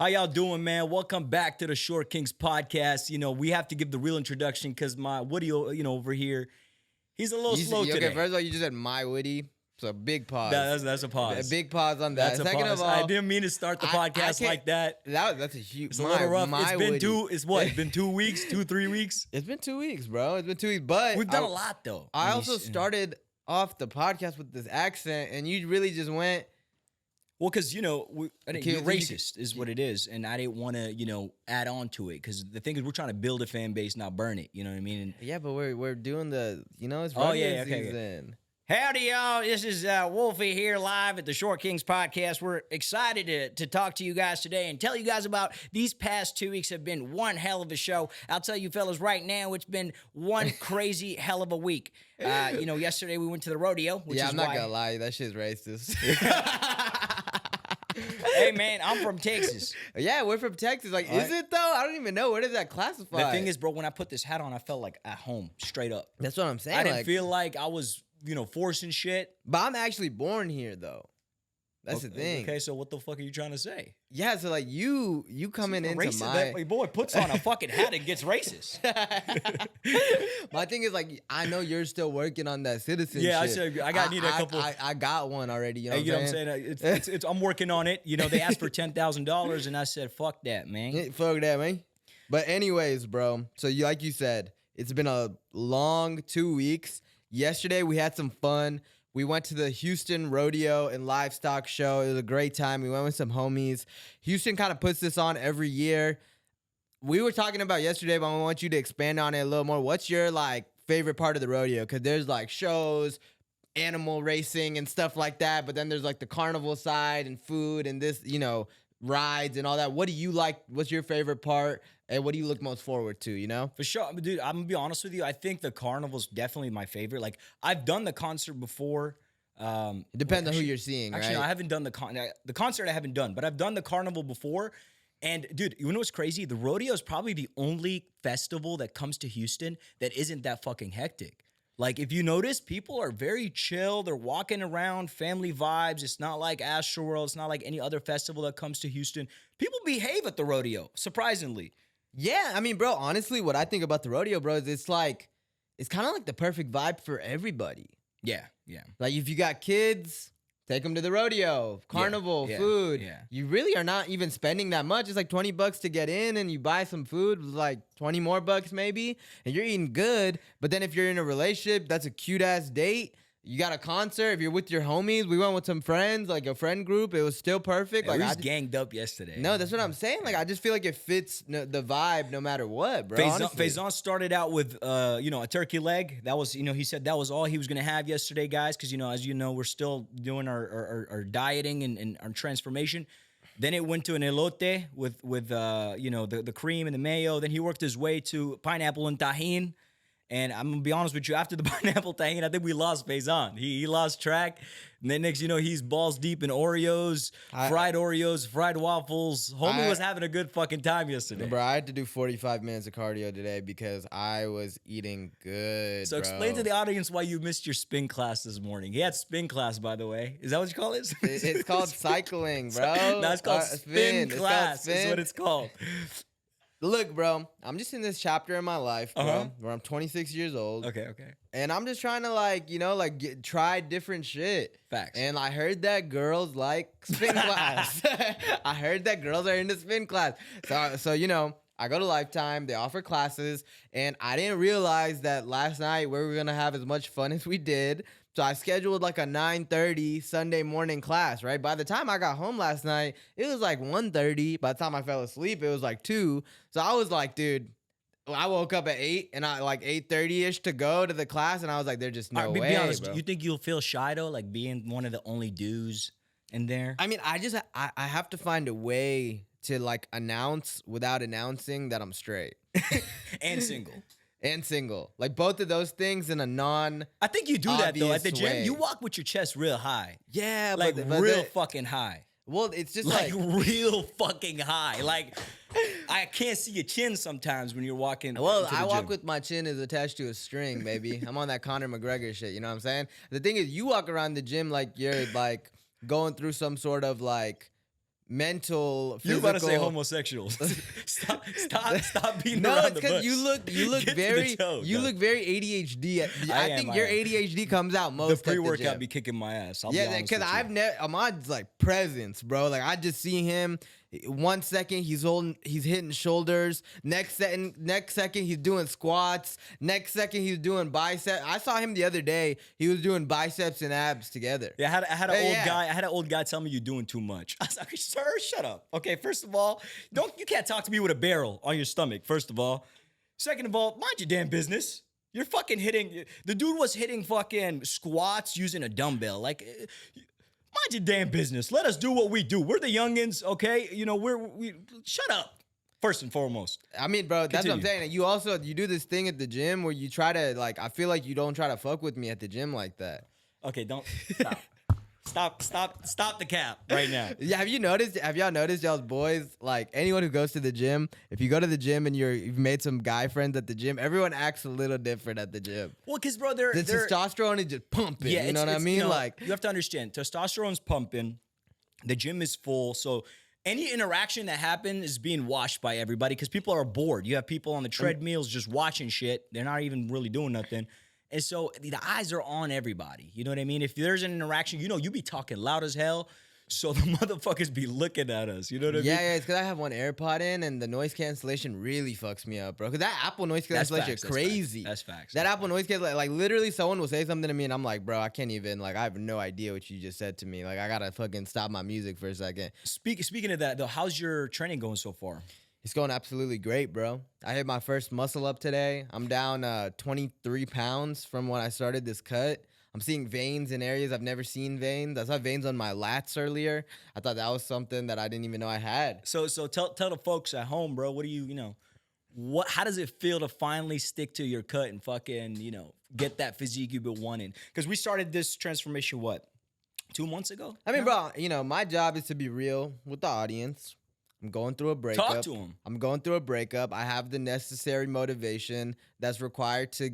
How y'all doing, man? Welcome back to the Short Kings podcast. You know, we have to give the real introduction because my Woody, over here, he's a little slow today. Okay, first of all, you just said my Woody, so big pause. That's a pause. A big pause on that. That's a Second pause. of all, I didn't mean to start the podcast like that. That's a huge. It's a little rough. My It's been Woody. It's been 2 weeks, 3 weeks. It's been 2 weeks, bro. It's been 2 weeks, but We've done a lot though. I also started off the podcast with this accent, and you really just went. Well, because, you're racist is what it is. And I didn't want to, add on to it. Because the thing is, we're trying to build a fan base, not burn it. You know what I mean? And, yeah, but we're doing the, it's rodeo season. Howdy, y'all. This is Wolfie here live at the Short Kings podcast. We're excited to talk to you guys today and tell you guys about these past 2 weeks have been one hell of a show. I'll tell you fellas right now, it's been one crazy hell of a week. Yesterday we went to the rodeo. Which is I'm not going to lie. That shit's racist. Hey, man, I'm from Texas. Yeah, we're from Texas. Like, is it, though? I don't even know. Where does that classify? The thing is, bro, when I put this hat on, I felt like at home, straight up. That's what I'm saying. I didn't feel like I was, forcing shit. But I'm actually born here, though. That's the thing. Okay, so what the fuck are you trying to say? Yeah, so, like, you coming into racist, my... That boy puts on a fucking hat and gets racist. My thing is, like, I know you're still working on that citizenship. Yeah, I need a couple... I got one already, you know what I'm saying? I'm working on it. They asked for $10,000, and I said, fuck that, man. Yeah, fuck that, man. But anyways, bro, so like you said, it's been a long 2 weeks. Yesterday, we had some fun. We went to the Houston Rodeo and Livestock Show. It was a great time. We went with some homies. Houston kind of puts this on every year. We were talking about yesterday, but I want you to expand on it a little more. What's your, favorite part of the rodeo? Because there's, shows, animal racing and stuff like that. But then there's, the carnival side and food and this, rides and all that. What do you like? What's your favorite part? And what do you look most forward to, For sure. Dude, I'm going to be honest with you. I think the carnival's definitely my favorite. I've done the concert before. It depends on who you're seeing, actually, right? No, I haven't done the concert I haven't done, but I've done the carnival before. And, dude, you know what's crazy? The rodeo is probably the only festival that comes to Houston that isn't that fucking hectic. If you notice, people are very chill. They're walking around, family vibes. It's not like Astroworld. It's not like any other festival that comes to Houston. People behave at the rodeo, surprisingly. Yeah, I mean, bro, honestly, what I think about the rodeo, bro, is it's kind of like the perfect vibe for everybody. Yeah. If you got kids, take them to the rodeo, carnival, food. Yeah. You really are not even spending that much. It's like $20 to get in, and you buy some food, like 20 more bucks maybe, and you're eating good. But then if you're in a relationship, that's a cute ass date. You got a concert. If you're with your homies, we went with some friends, a friend group. It was still perfect. Yeah, we was ganged up yesterday. No, that's what I'm saying. I just feel like it fits the vibe no matter what, bro. Faison started out with, a turkey leg. That was, he said that was all he was going to have yesterday, guys, because, as you know, we're still doing our dieting and our transformation. Then it went to an elote with the cream and the mayo. Then he worked his way to pineapple and tahini. And I'm going to be honest with you, after the pineapple tahini, I think we lost Faison. He lost track. And then next, he's balls deep in Oreos, fried waffles. Homie was having a good fucking time yesterday. Bro, I had to do 45 minutes of cardio today because I was eating good, So explain to the audience why you missed your spin class this morning. He had spin class, by the way. Is that what you call it? It's called cycling, bro. No, it's called spin class. That's what it's called. Look, bro, I'm just in this chapter in my life, bro, where I'm 26 years old. Okay. And I'm just trying to, try different shit. Facts. And I heard that girls like spin class. I heard that girls are into spin class. So I go to Lifetime. They offer classes. And I didn't realize that last night we were going to have as much fun as we did. So I scheduled a 9:30 Sunday morning class, right? By the time I got home last night, it was 1:30. By the time I fell asleep, it was 2. So I was like, dude, I woke up at 8 and I 8:30-ish to go to the class. And I was like, there's just no way, be honest, bro. You think you'll feel shy though? Being one of the only dudes in there? I mean, I have to find a way to announce without announcing that I'm straight. And single. And single. Both of those things in a I think you do that though. At the gym, way. you walk with your chest real high. Yeah, but real fucking high. Well, it's just real fucking high. I can't see your chin sometimes when you're walking. Well, I walk with my chin is attached to a string, baby. I'm on that Conor McGregor shit. You know what I'm saying? The thing is, you walk around the gym like you're going through some sort of mental, You physical. about to say homosexuals? Stop beating No, around it's the because bush. you look Get to the very toe, you dog. look very ADHD. I think I your am. ADHD comes out The most at the pre-workout gym. be kicking my ass. I'll be Yeah, honest because with you. I've never Ahmad's like presence, bro. Like I just see him. 1 second he's hitting shoulders. Next second he's doing squats. Next second he's doing biceps. I saw him the other day. He was doing biceps and abs together. Yeah, I had an Hey, old yeah. guy. I had an old guy tell me you're doing too much. I was like, sir, shut up. Okay, first of all, you can't talk to me with a barrel on your stomach. First of all, second of all, mind your damn business. You're fucking hitting. The dude was hitting fucking squats using a dumbbell. Like, mind your damn business. Let us do what we do. We're the youngins, okay? You know, we shut up. First and foremost. I mean, bro, that's what I'm Continue. saying. You do this thing at the gym where you try to like. I feel like you don't try to fuck with me at the gym like that. Okay, don't stop the cap right now. Yeah, have y'all noticed y'all's boys, like anyone who goes to the gym, if you go to the gym and you've made some guy friends at the gym, everyone acts a little different at the gym. Well, because bro, they're The testosterone is just pumping. yeah, you know what I mean? Like, you have to understand, testosterone's pumping, the gym is full, so any interaction that happens is being watched by everybody because people are bored. You have people on the treadmills just watching shit. They're not even really doing nothing. And so the eyes are on everybody. You know what I mean? If there's an interaction, you be talking loud as hell. So the motherfuckers be looking at us. You know what I mean? yeah, it's because I have one AirPod in and the noise cancellation really fucks me up, bro. Because that Apple noise cancellation is crazy. That's facts. That Apple noise cancellation, like literally someone will say something to me and I'm like, bro, I can't even, like, I have no idea what you just said to me. Like, I gotta fucking stop my music for a second. Speaking of that, though, how's your training going so far? It's going absolutely great, bro. I hit my first muscle up today. I'm down 23 pounds from when I started this cut. I'm seeing veins in areas I've never seen veins. I saw veins on my lats earlier. I thought that was something that I didn't even know I had. So tell the folks at home, bro. What do how does it feel to finally stick to your cut and fucking get that physique you've been wanting? Because we started this transformation 2 months ago. I mean, bro, my job is to be real with the audience. I'm going through a breakup. Talk to 'em. I'm going through a breakup. I have the necessary motivation that's required to,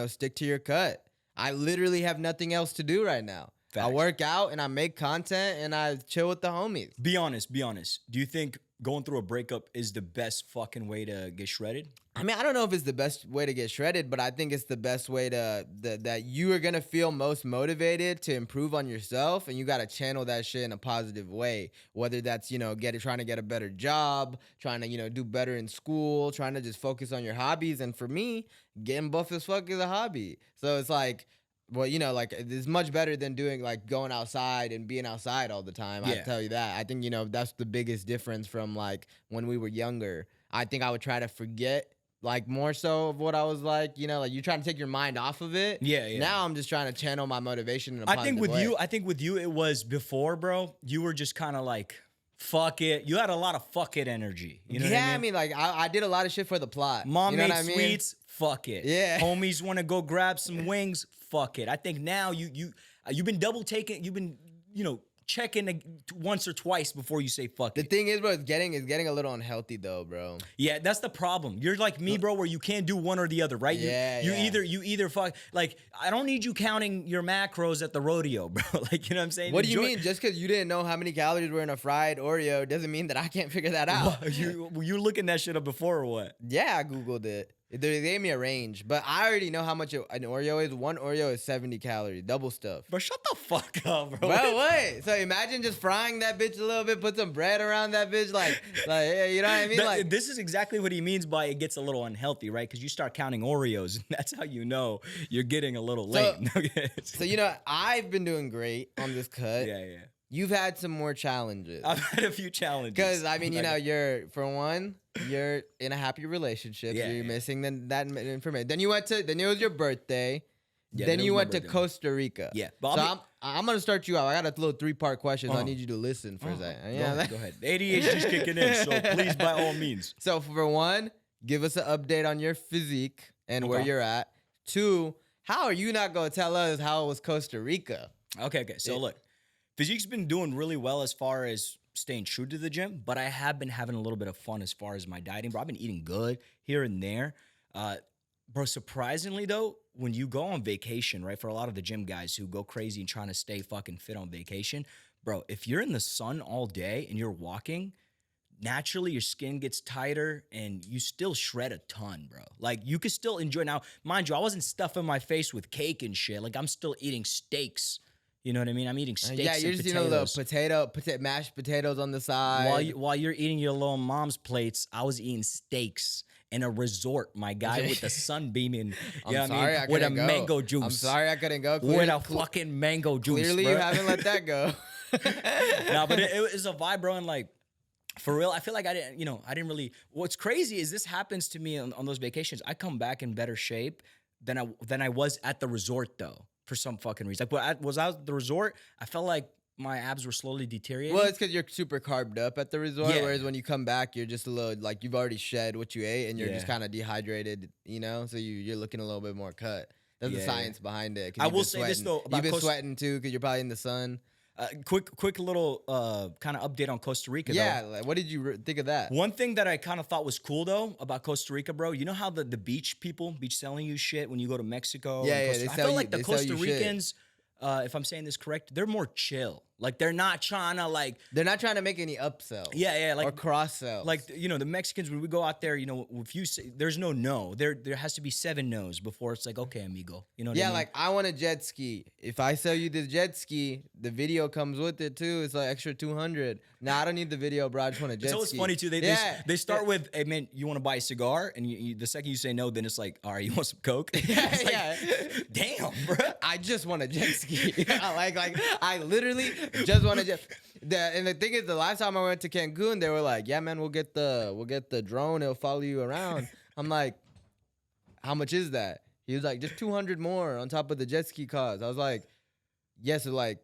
stick to your cut. I literally have nothing else to do right now. I Facts. work out and I make content and I chill with the homies. Be honest. Do you think going through a breakup is the best fucking way to get shredded? I mean, I don't know if it's the best way to get shredded, but I think it's the best way that you are gonna feel most motivated to improve on yourself, and you gotta channel that shit in a positive way. Whether that's trying to get a better job, trying to do better in school, trying to just focus on your hobbies. And for me, getting buff as fuck is a hobby. So it's like, well, like it's much better than doing like going outside and being outside all the time. I Yeah. tell you that. I think that's the biggest difference from like when we were younger. I think I would try to forget like more so of what I was like, like you're trying to take your mind off of it. Yeah. Now I'm just trying to channel my motivation in a I positive think way. with you, it was before, bro. You were just kind of like, fuck it. You had a lot of fuck it energy. You know what I mean? like I did a lot of shit for the plot. Mom you know made what I mean? sweets. Fuck it. Yeah. Homies want to go grab some wings. Fuck it. I think now you've been double taking. You've been checking once or twice before you say fuck The it. thing is, bro, it's getting a little unhealthy though, bro. Yeah, that's the problem. You're like me, bro, where you can't do one or the other, right? Yeah, You yeah. either fuck. Like, I don't need you counting your macros at the rodeo, bro. Like, you know what I'm saying? What do you mean? Just because you didn't know how many calories were in a fried Oreo doesn't mean that I can't figure that out. You looking that shit up before or what? Yeah, I Googled it. They gave me a range, but I already know how much an Oreo is. One Oreo is 70 calories, double stuff. Bro, shut the fuck up, bro. Bro, what? So imagine just frying that bitch a little bit, put some bread around that bitch, like you know what I mean? Like, This is exactly what he means by it gets a little unhealthy, right? Because you start counting Oreos, and that's how you know you're getting a little lame. so I've been doing great on this cut. Yeah. You've had some more challenges. I've had a few challenges. Because I mean, you're in a happy relationship. Yeah, so you're yeah. missing that information. Then it was your birthday. Yeah, then that you was my went to birthday. Costa Rica. Yeah, but So I'm gonna start you out. I got a little 3-part question. So I Uh-huh. need you to listen for a second. Go ahead. The ADHD's kicking in, so please, by all means. So for one, give us an update on your physique and where Okay. you're at. 2, how are you not gonna tell us how it was Costa Rica? Okay. So look, physique's been doing really well as far as staying true to the gym, but I have been having a little bit of fun as far as my dieting, bro. I've been eating good here and there. Bro, surprisingly though, when you go on vacation, right, for a lot of the gym guys who go crazy and trying to stay fucking fit on vacation, bro, if you're in the sun all day and you're walking, naturally your skin gets tighter and you still shred a ton, bro. Like you could still enjoy. Now, mind you, I wasn't stuffing my face with cake and shit. Like I'm still eating steaks. You know what I mean? I'm eating steaks. Yeah, you're and just eating a little potatoes. mashed potatoes on the side. While you're eating your little mom's plates, I was eating steaks in a resort, my guy, with the sun beaming. I'm You know what sorry, I I mean? With a couldn't go. mango juice. I'm sorry I couldn't go. With a fucking mango juice. Clearly, bro. you haven't let that go. Nah, but it was a vibe, bro, and like. For real, I feel like I didn't really. What's crazy is this happens to me on those vacations. I come back in better shape than I was at the resort though, for some fucking reason. Like, was I at the resort, I felt like my abs were slowly deteriorating. Well, it's because you're super carbed up at the resort, Yeah. whereas when you come back, you're just a little like you've already shed what you ate, and you're just Yeah. kind of dehidrated, you know. So you're looking a little bit more cut. That's the Yeah. science behind it. 'Cause I you've will been say this, sweating. though, about You've been Costa- sweating too because you're probably in the sun. Quick little kind of update on Costa Rica. Yeah, though. like, what did you think of that? One thing that I kind of thought was cool though about Costa Rica, bro. You know how the beach selling you shit when you go to Mexico? Yeah, and yeah, Costa- they I sell feel you- like the they sell Costa you shit. Ricans, if I'm saying this correct, they're more chill. Like they're not trying to like. They're not trying to make any upsells. Yeah, or like cross sells. like the Mexicans when we go out there, if you say there's no, there has to be 7 no's before it's like okay, amigo. You know what I yeah, mean? like I want a jet ski. If I sell you this jet ski, the video comes with it too. It's like extra 200. Nah, I don't need the video, bro. I just want a jet it's always ski. funny too. Yeah. They start with, hey man, you want to buy a cigar, and the second you say no, then it's like, all right, you want some coke? Yeah, It's like, yeah. Damn, bro. I just want a jet ski. like I literally just want a jet. And the thing is, the last time I went to Cancun, they were like, "Yeah, man, we'll get the drone. It'll follow you around." I'm like, "How much is that?" He was like, "Just 200 more on top of the jet ski cost." I was like, "Yes." So like,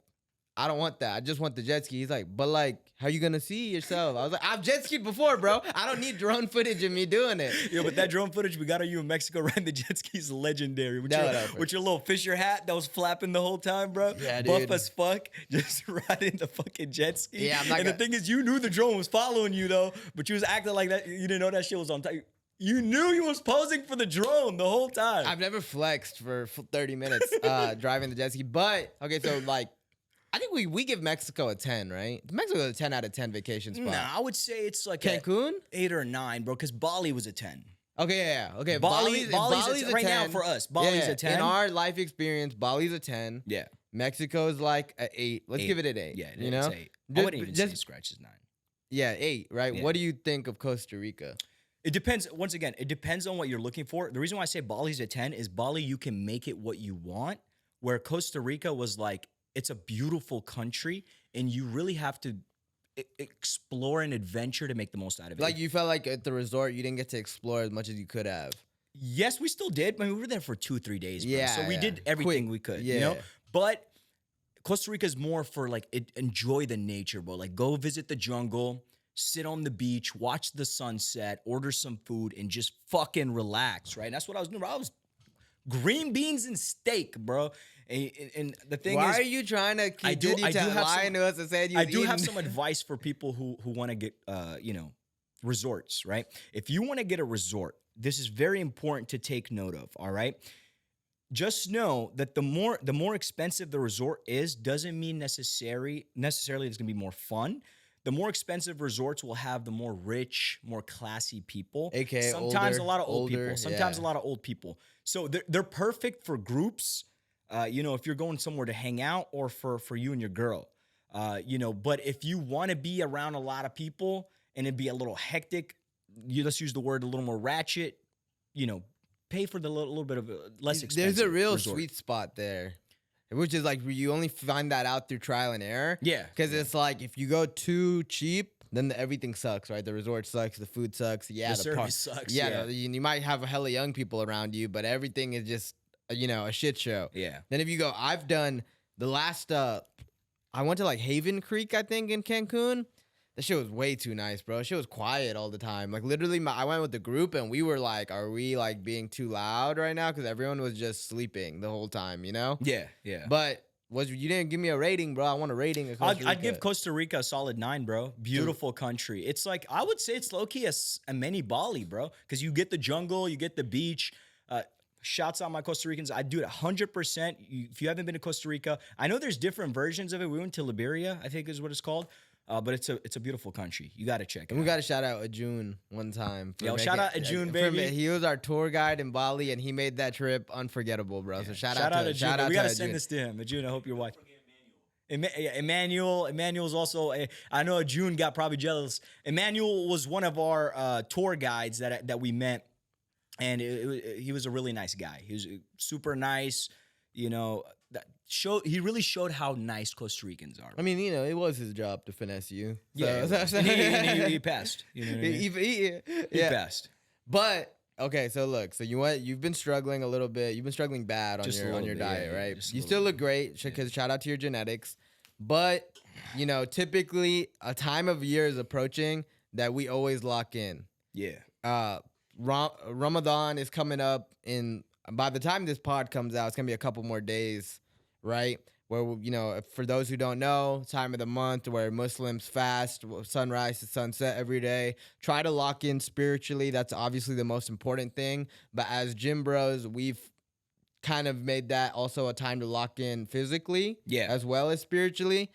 I don't want that. I just want the jet ski. He's like, "But like, how you gonna see yourself?" I was like, "I've jet skied before, bro. I don't need drone footage of me doing it." Yo, but that drone footage we got of you in Mexico riding the jet ski is legendary. With, No, your, no, with your little Fisher hat that was flapping the whole time, bro. Yeah, Buff dude. as fuck, just riding the fucking jet ski. Yeah, I'm not and the gonna- thing is, you knew the drone was following you though, but you was acting like that. You didn't know that shit was on time. You knew you was posing for the drone the whole time. I've never flexed for 30 minutes driving the jet ski. But okay, so like, I think we give Mexico a 10, right? Mexico is a 10 out of 10 vacation spot. Nah, I would say it's like Cancun? a 8 or a 9, bro. Because Bali was a 10. Okay, yeah. Okay, Bali's Bali's a 10 right now for us. Bali's a 10. In our life experience, Bali's a 10. Yeah, Mexico's like an 8. Let's 8. give it an 8. yeah, you know? it's 8. I Just- wouldn't even just- say scratches 9. Yeah, 8, right? Yeah. What do you think of Costa Rica? It depends. Once again, it depends on what you're looking for. The reason why I say Bali's a 10 is Bali, you can make it what you want, where Costa Rica was like, it's a beautiful country, and you really have to explore and adventure to make the most out of it. Like, you felt like at the resort, you didn't get to explore as much as you could have. Yes, we still did. I mean, we were there for 2-3 days, bro. Yeah, So we yeah. did everything Quick, we could, yeah. you know? But Costa Rica is more for like enjoy the nature, bro. Like go visit the jungle, sit on the beach, watch the sunset, order some food, and just fucking relax, right? And that's what I was doing, bro. I was green beans and steak, bro. And the thing Why is, are you trying to I do continue to have lie some- to us and say you I do have some advice for people who want to get resorts, right? If you want to get a resort, this is very important to take note of, all right? Just know that the more expensive the resort is doesn't mean necessarily it's going to be more fun. The more expensive resorts will have the more rich, more classy people. AKA sometimes older, a lot of old older, people. Sometimes yeah. a lot of old people. So they're perfect for groups. If you're going somewhere to hang out or for you and your girl. But if you want to be around a lot of people and it'd be a little hectic, let's use the word a little more ratchet, pay for the little bit of less expensive. There's a real resort. sweet spot there, which is like you only find that out through trial and error. Yeah. Because it's like if you go too cheap, then everything sucks, right? The resort sucks, the food sucks. Yeah, The service sucks, Yeah, yeah. you might have a hella young people around you, but everything is just a shit show. Yeah. Then if you go, I've done the last. I went to like Haven Creek, I think, in Cancun. That shit was way too nice, bro. Shit was quiet all the time. Like literally, I went with the group and we were like, "Are we like being too loud right now?" Because everyone was just sleeping the whole time, you know. Yeah, yeah. But you didn't give me a rating, bro? I want a rating. Of Costa I'd give Rica. Costa Rica a solid 9, bro. Beautiful country. It's like, I would say it's low-key a mini Bali, bro. Because you get the jungle, you get the beach. Shouts out my Costa Ricans. I do it 100%. If you haven't been to Costa Rica, I know there's different versions of it. We went to Liberia, I think is what it's called. But it's a beautiful country. You got to check it And we out. got to shout out Ajun one time. Yo, shout out Ajun, baby. He was our tour guide in Bali, and he made that trip unforgettable, bro. So shout out to Ajun. shout out We got to to send Ajun. this to him. Ajun, I hope you're watching. Emmanuel's also I know June got probably jealous. Emmanuel was one of our tour guides that we met, and he was a really nice guy. He was super nice, you know. He really showed how nice Costa Ricans are. I mean, you know, it was his job to finesse you. Yeah, So, and he passed. You know what I mean? He passed. But okay, so look, so you've been struggling a little bit. You've been struggling bad on Just a your little bit, diet, yeah, right? just a You little still bit. look great because shout out to your genetics. But you know, typically a time of year is approaching that we always lock in. Yeah. Ramadan is coming up by the time this pod comes out, it's gonna be a couple more days, right? Where, you know, for those who don't know, time of the month where Muslims fast sunrise to sunset every day. Try to lock in spiritually. That's obviously the most important thing. But as gym bros, we've kind of made that also a time to lock in physically, Yeah. as well as spiritually.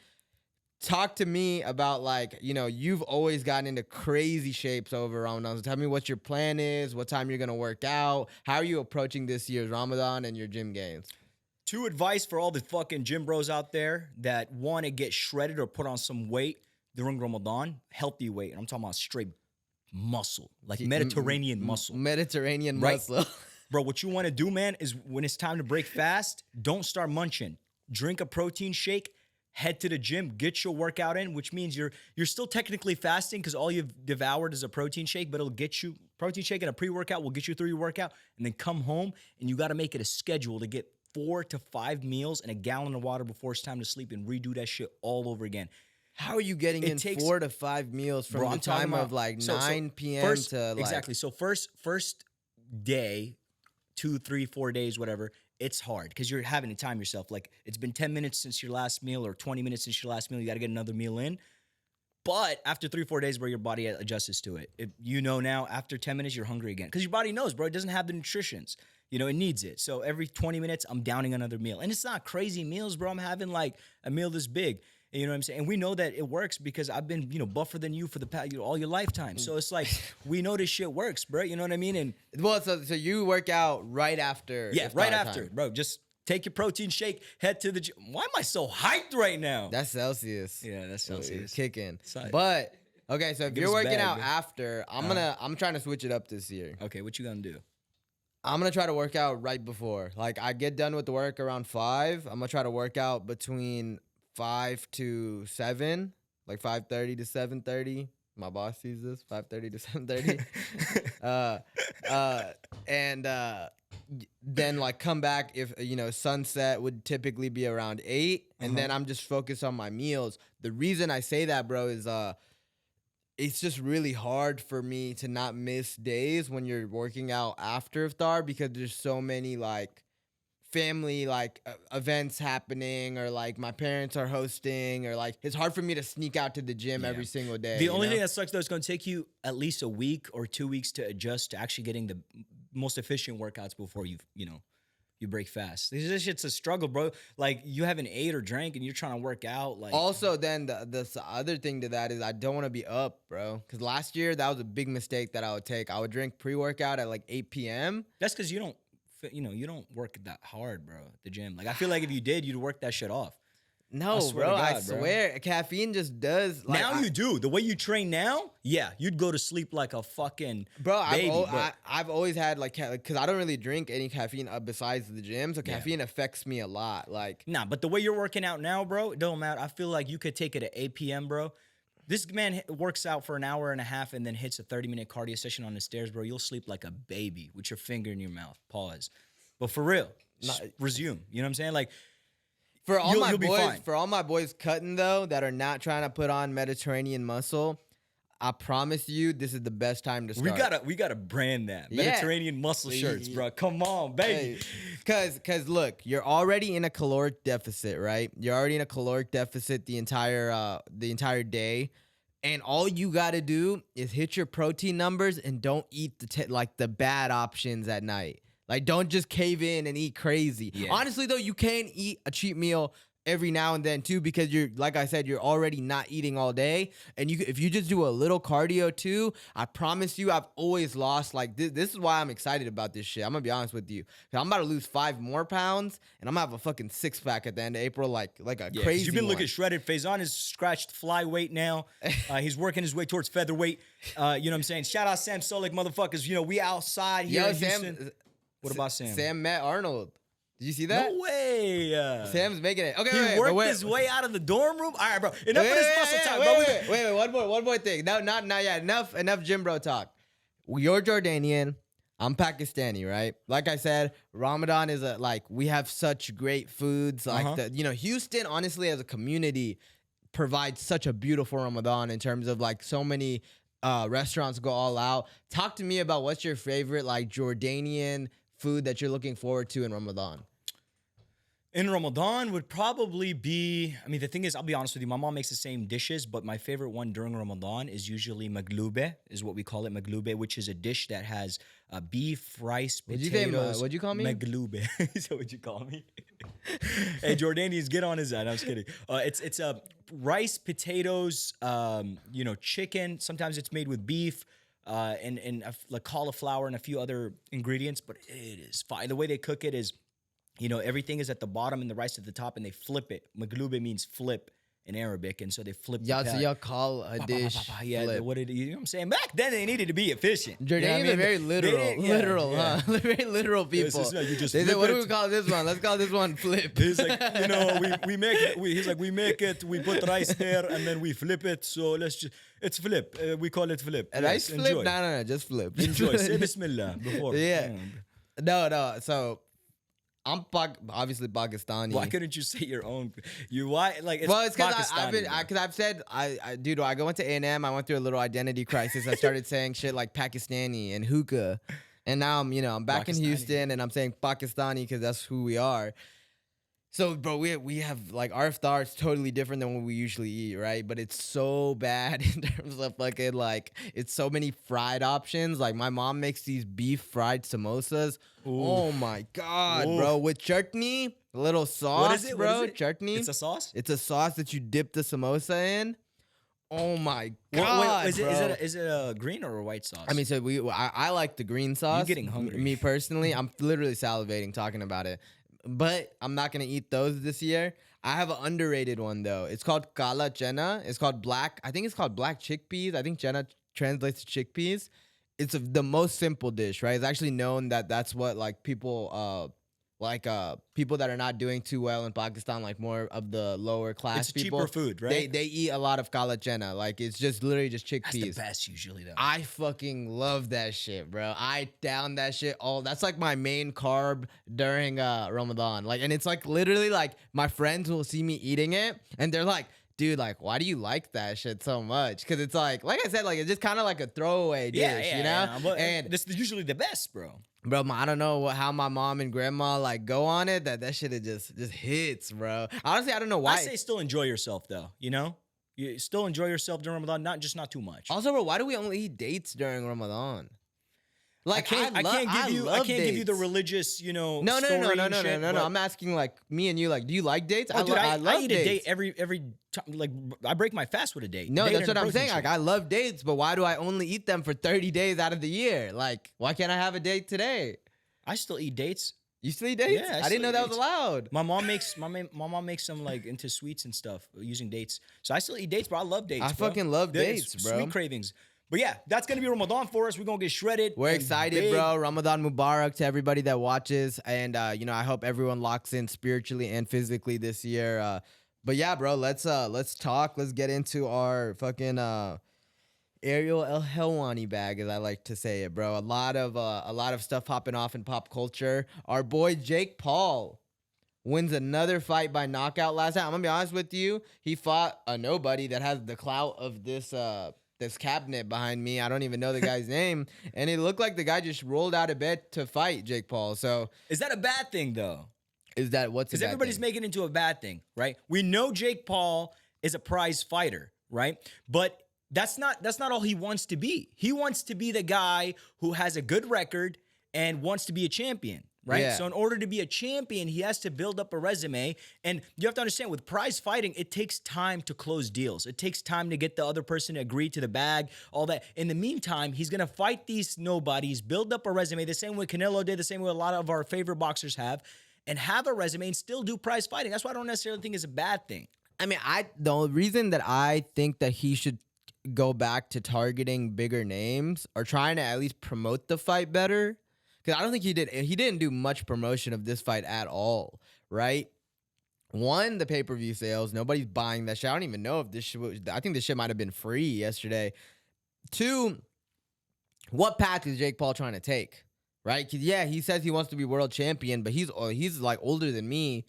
Talk to me about, like, you know, you've always gotten into crazy shapes over Ramadan. So tell me what your plan is, what time you're going to work out. How are you approaching this year's Ramadan and your gym gains? 2 advice for all the fucking gym bros out there that want to get shredded or put on some weight during Ramadan. Healthy weight. And I'm talking about straight muscle, like Mediterranean muscle. Mediterranean Right. muscle. Bro, what you want to do, man, is when it's time to break fast, don't start munching. Drink a protein shake, head to the gym, get your workout in, which means you're still technically fasting because all you've devoured is a protein shake, but it'll get you protein shake and a pre-workout will get you through your workout, and then come home and you got to make it a schedule to get 4 to 5 meals and a gallon of water before it's time to sleep and redo that shit all over again. How are you getting It in takes- 4 to 5 meals from Bro, the I'm talking time about- of like so 9 p.m. first, to like... exactly. So first day, 2, 3, 4 days, whatever, it's hard because you're having to time yourself. Like, it's been 10 minutes since your last meal or 20 minutes since your last meal. You got to get another meal in. But after 3, 4 days, bro, your body adjusts to it. You know now, after 10 minutes, you're hungry again. Because your body knows, bro, it doesn't have the nutritions. You know, it needs it. So every 20 minutes, I'm downing another meal. And it's not crazy meals, bro. I'm having like a meal this big. You know what I'm saying? And we know that it works because I've been, you know, buffer than you for the past, all your lifetime. So it's like, we know this shit works, bro. You know what I mean? And Well, so you work out right after. yeah, iftar right after, time. bro. Just take your protein shake, head to the gym. Why am I so hyped right now? That's Celsius. Yeah, that's Celsius. Kicking. Side. But okay, so if Give you're us a working bag, out bro. after, I'm trying to switch it up this year. Okay, what you gonna do? I'm gonna try to work out right before. Like, I get done with the work around 5. I'm gonna try to work out between 5 to 7, like 5:30 to 7:30. My boss sees this, 5:30 to 7:30. And then like come back if, you know, sunset would typically be around 8, and then I'm just focused on my meals. The reason I say that, bro, is it's just really hard for me to not miss days when you're working out after iftar because there's so many like family like events happening, or like my parents are hosting, or like it's hard for me to sneak out to the gym Yeah. every single day. The you only know? thing that sucks though is gonna take you at least a week or 2 weeks to adjust to actually getting the most efficient workouts before you break fast. This shit's a struggle, bro. Like, you haven't ate or drank and you're trying to work out. Like, Also, then the other thing to that is I don't want to be up, bro. Because last year that was a big mistake that I would take. I would drink pre-workout at like 8 p.m. that's because you don't work that hard, bro, at the gym. Like, I feel like if you did, you'd work that shit off. No, swear to bro. I God, bro. swear, caffeine just does. Like, Now you do. The way you train now, yeah, you'd go to sleep like a fucking Bro, baby. but I've always had like, because I don't really drink any caffeine besides the gym, so caffeine affects me a lot. Like, nah, but the way you're working out now, bro, it don't matter. I feel like you could take it at 8 p.m., bro. This man works out for an hour and a half and then hits a 30-minute cardio session on the stairs, bro. You'll sleep like a baby with your finger in your mouth. Pause. But for real, just resume. You know what I'm saying? Like, for all you'll be fine. my boys cutting though that are not trying to put on Mediterranean muscle, I promise you this is the best time to start. we gotta brand that. Yeah. Mediterranean muscle shirts, bro. Come on, baby. Cause look, you're already in a caloric deficit, right? You're already in a caloric deficit the entire day, and all you gotta do is hit your protein numbers and don't eat the bad options at night. Like, don't just cave in and eat crazy. Yeah. Honestly, though, you can eat a cheat meal every now and then too, because you're, like I said, you're already not eating all day, and if you just do a little cardio too, I promise you, I've always lost. Like, this is why I'm excited about this shit. I'm gonna be honest with you, 'cause I'm about to lose 5 more pounds, and I'm gonna have a fucking 6-pack at the end of April, like a crazy. You've been one. looking shredded. Faison is scratched flyweight now. He's working his way towards featherweight. You know what I'm saying? Shout out Sam Solik, motherfuckers. You know, we outside here in Houston. What about Sam? Sam met Arnold. Did you see that? No way. Sam's making it. Okay, He worked his way out of the dorm room. All right, bro. Enough of this muscle talk, bro. Wait. One more thing. No, not yet. Enough gym bro talk. You're Jordanian. I'm Pakistani, right? Like I said, Ramadan is we have such great foods. Like Houston, honestly, as a community, provides such a beautiful Ramadan in terms of like so many restaurants go all out. Talk to me about what's your favorite like Jordanian food that you're looking forward to in Ramadan. In Ramadan would probably be, I mean, the thing is, I'll be honest with you, my mom makes the same dishes, but my favorite one during Ramadan is usually maglube, is what we call it, maglube, which is a dish that has beef, rice, potatoes. What'd you call me? Maglube. Is that what you call me? Hey, Jordanians, get on his side. I'm just kidding. It's rice, potatoes, chicken. Sometimes it's made with beef. And like cauliflower and a few other ingredients, but it is fine. The way they cook it is, everything is at the bottom and the rice at the top, and they flip it. Maglube means flip in Arabic, and so they flip. So y'all call a dish flip. You know what I'm saying? Back then they needed to be efficient. Jordanians are very literal, huh? They're very literal people. They said, what do we call this one? Let's call this one flip. He's like, we make it. We make it. We put rice there, and then we flip it. So it's flip. We call it flip. Rice flip? Enjoy. No, just flip. Enjoy. Say Bismillah before. Yeah. No. So I'm obviously Pakistani. Why couldn't you say your own? It's because I've said dude, I went to A&M. I went through a little identity crisis. I started saying shit like Pakistani and hookah, and now I'm back in Houston and I'm saying Pakistani because that's who we are. So, bro, we have like our iftar is totally different than what we usually eat, right? But it's so bad in terms of fucking it's so many fried options. Like my mom makes these beef fried samosas. Ooh. Oh my god, bro! With chutney, a little sauce, what is it, bro. What is it? Chutney. It's a sauce. It's a sauce that you dip the samosa in. Oh my god, wait, bro. Is it a green or a white sauce? I mean, so I like the green sauce. You're getting hungry. Me personally, I'm literally salivating talking about it. But I'm not gonna eat those this year. I have an underrated one though. It's called kala chana. It's called black. I think it's called black chickpeas. I think chana translates to chickpeas. It's the most simple dish, right? It's actually known that that's what like people people that are not doing too well in Pakistan, like more of the lower class people. It's cheaper food, right? They eat a lot of kala chana. Like it's just literally just chickpeas. That's the best usually though. I fucking love that shit, bro. I down that shit all. That's like my main carb during Ramadan. Like, and it's like literally like my friends will see me eating it and they're like, dude, like, why do you like that shit so much? Because it's like I said, like it's just kind of like a throwaway dish, you know? Yeah, and this is usually the best, bro. Bro, I don't know how my mom and grandma like go on it. That shit just hits, bro. Honestly, I don't know why. I say still enjoy yourself though. You still enjoy yourself during Ramadan, not too much. Also, bro, why do we only eat dates during Ramadan? Like I can't give you the religious, No. I'm asking like me and you. Like, do you like dates? Oh, I love eat dates. a date every time. Like, I break my fast with a date. No, that's what I'm saying. Like, I love dates, but why do I only eat them for 30 days out of the year? Like, why can't I have a date today? I still eat dates. You still eat dates? Yeah, I didn't know that was allowed. My mom makes them like into sweets and stuff using dates. So I still eat dates, bro. I love dates. I fucking love dates, bro. Sweet cravings. But yeah, that's going to be Ramadan for us. We're going to get shredded. We're excited, bro. Ramadan Mubarak to everybody that watches. And, I hope everyone locks in spiritually and physically this year. But yeah, bro, let's talk. Let's get into our fucking Ariel El Helwani bag, as I like to say it, bro. A lot of stuff popping off in pop culture. Our boy Jake Paul wins another fight by knockout last night. I'm going to be honest with you. He fought a nobody that has the clout of this cabinet behind me. I don't even know the guy's name. And it looked like the guy just rolled out of bed to fight Jake Paul. So is that a bad thing though? Because everybody's making it into a bad thing, right? We know Jake Paul is a prize fighter, right? But that's not all he wants to be. He wants to be the guy who has a good record and wants to be a champion. Right. Yeah. So in order to be a champion, he has to build up a resume. And you have to understand with prize fighting, it takes time to close deals. It takes time to get the other person to agree to the bag, all that. In the meantime, he's going to fight these nobodies, build up a resume the same way Canelo did, the same way a lot of our favorite boxers and have a resume and still do prize fighting. That's why I don't necessarily think it's a bad thing. I mean, the reason that I think that he should go back to targeting bigger names or trying to at least promote the fight better. Because I don't think he didn't do much promotion of this fight at all, right? One, the pay-per-view sales. Nobody's buying that shit. I don't even know if this shit was, I think this shit might have been free yesterday. Two, what path is Jake Paul trying to take, right? Because, yeah, he says he wants to be world champion, but he's like older than me.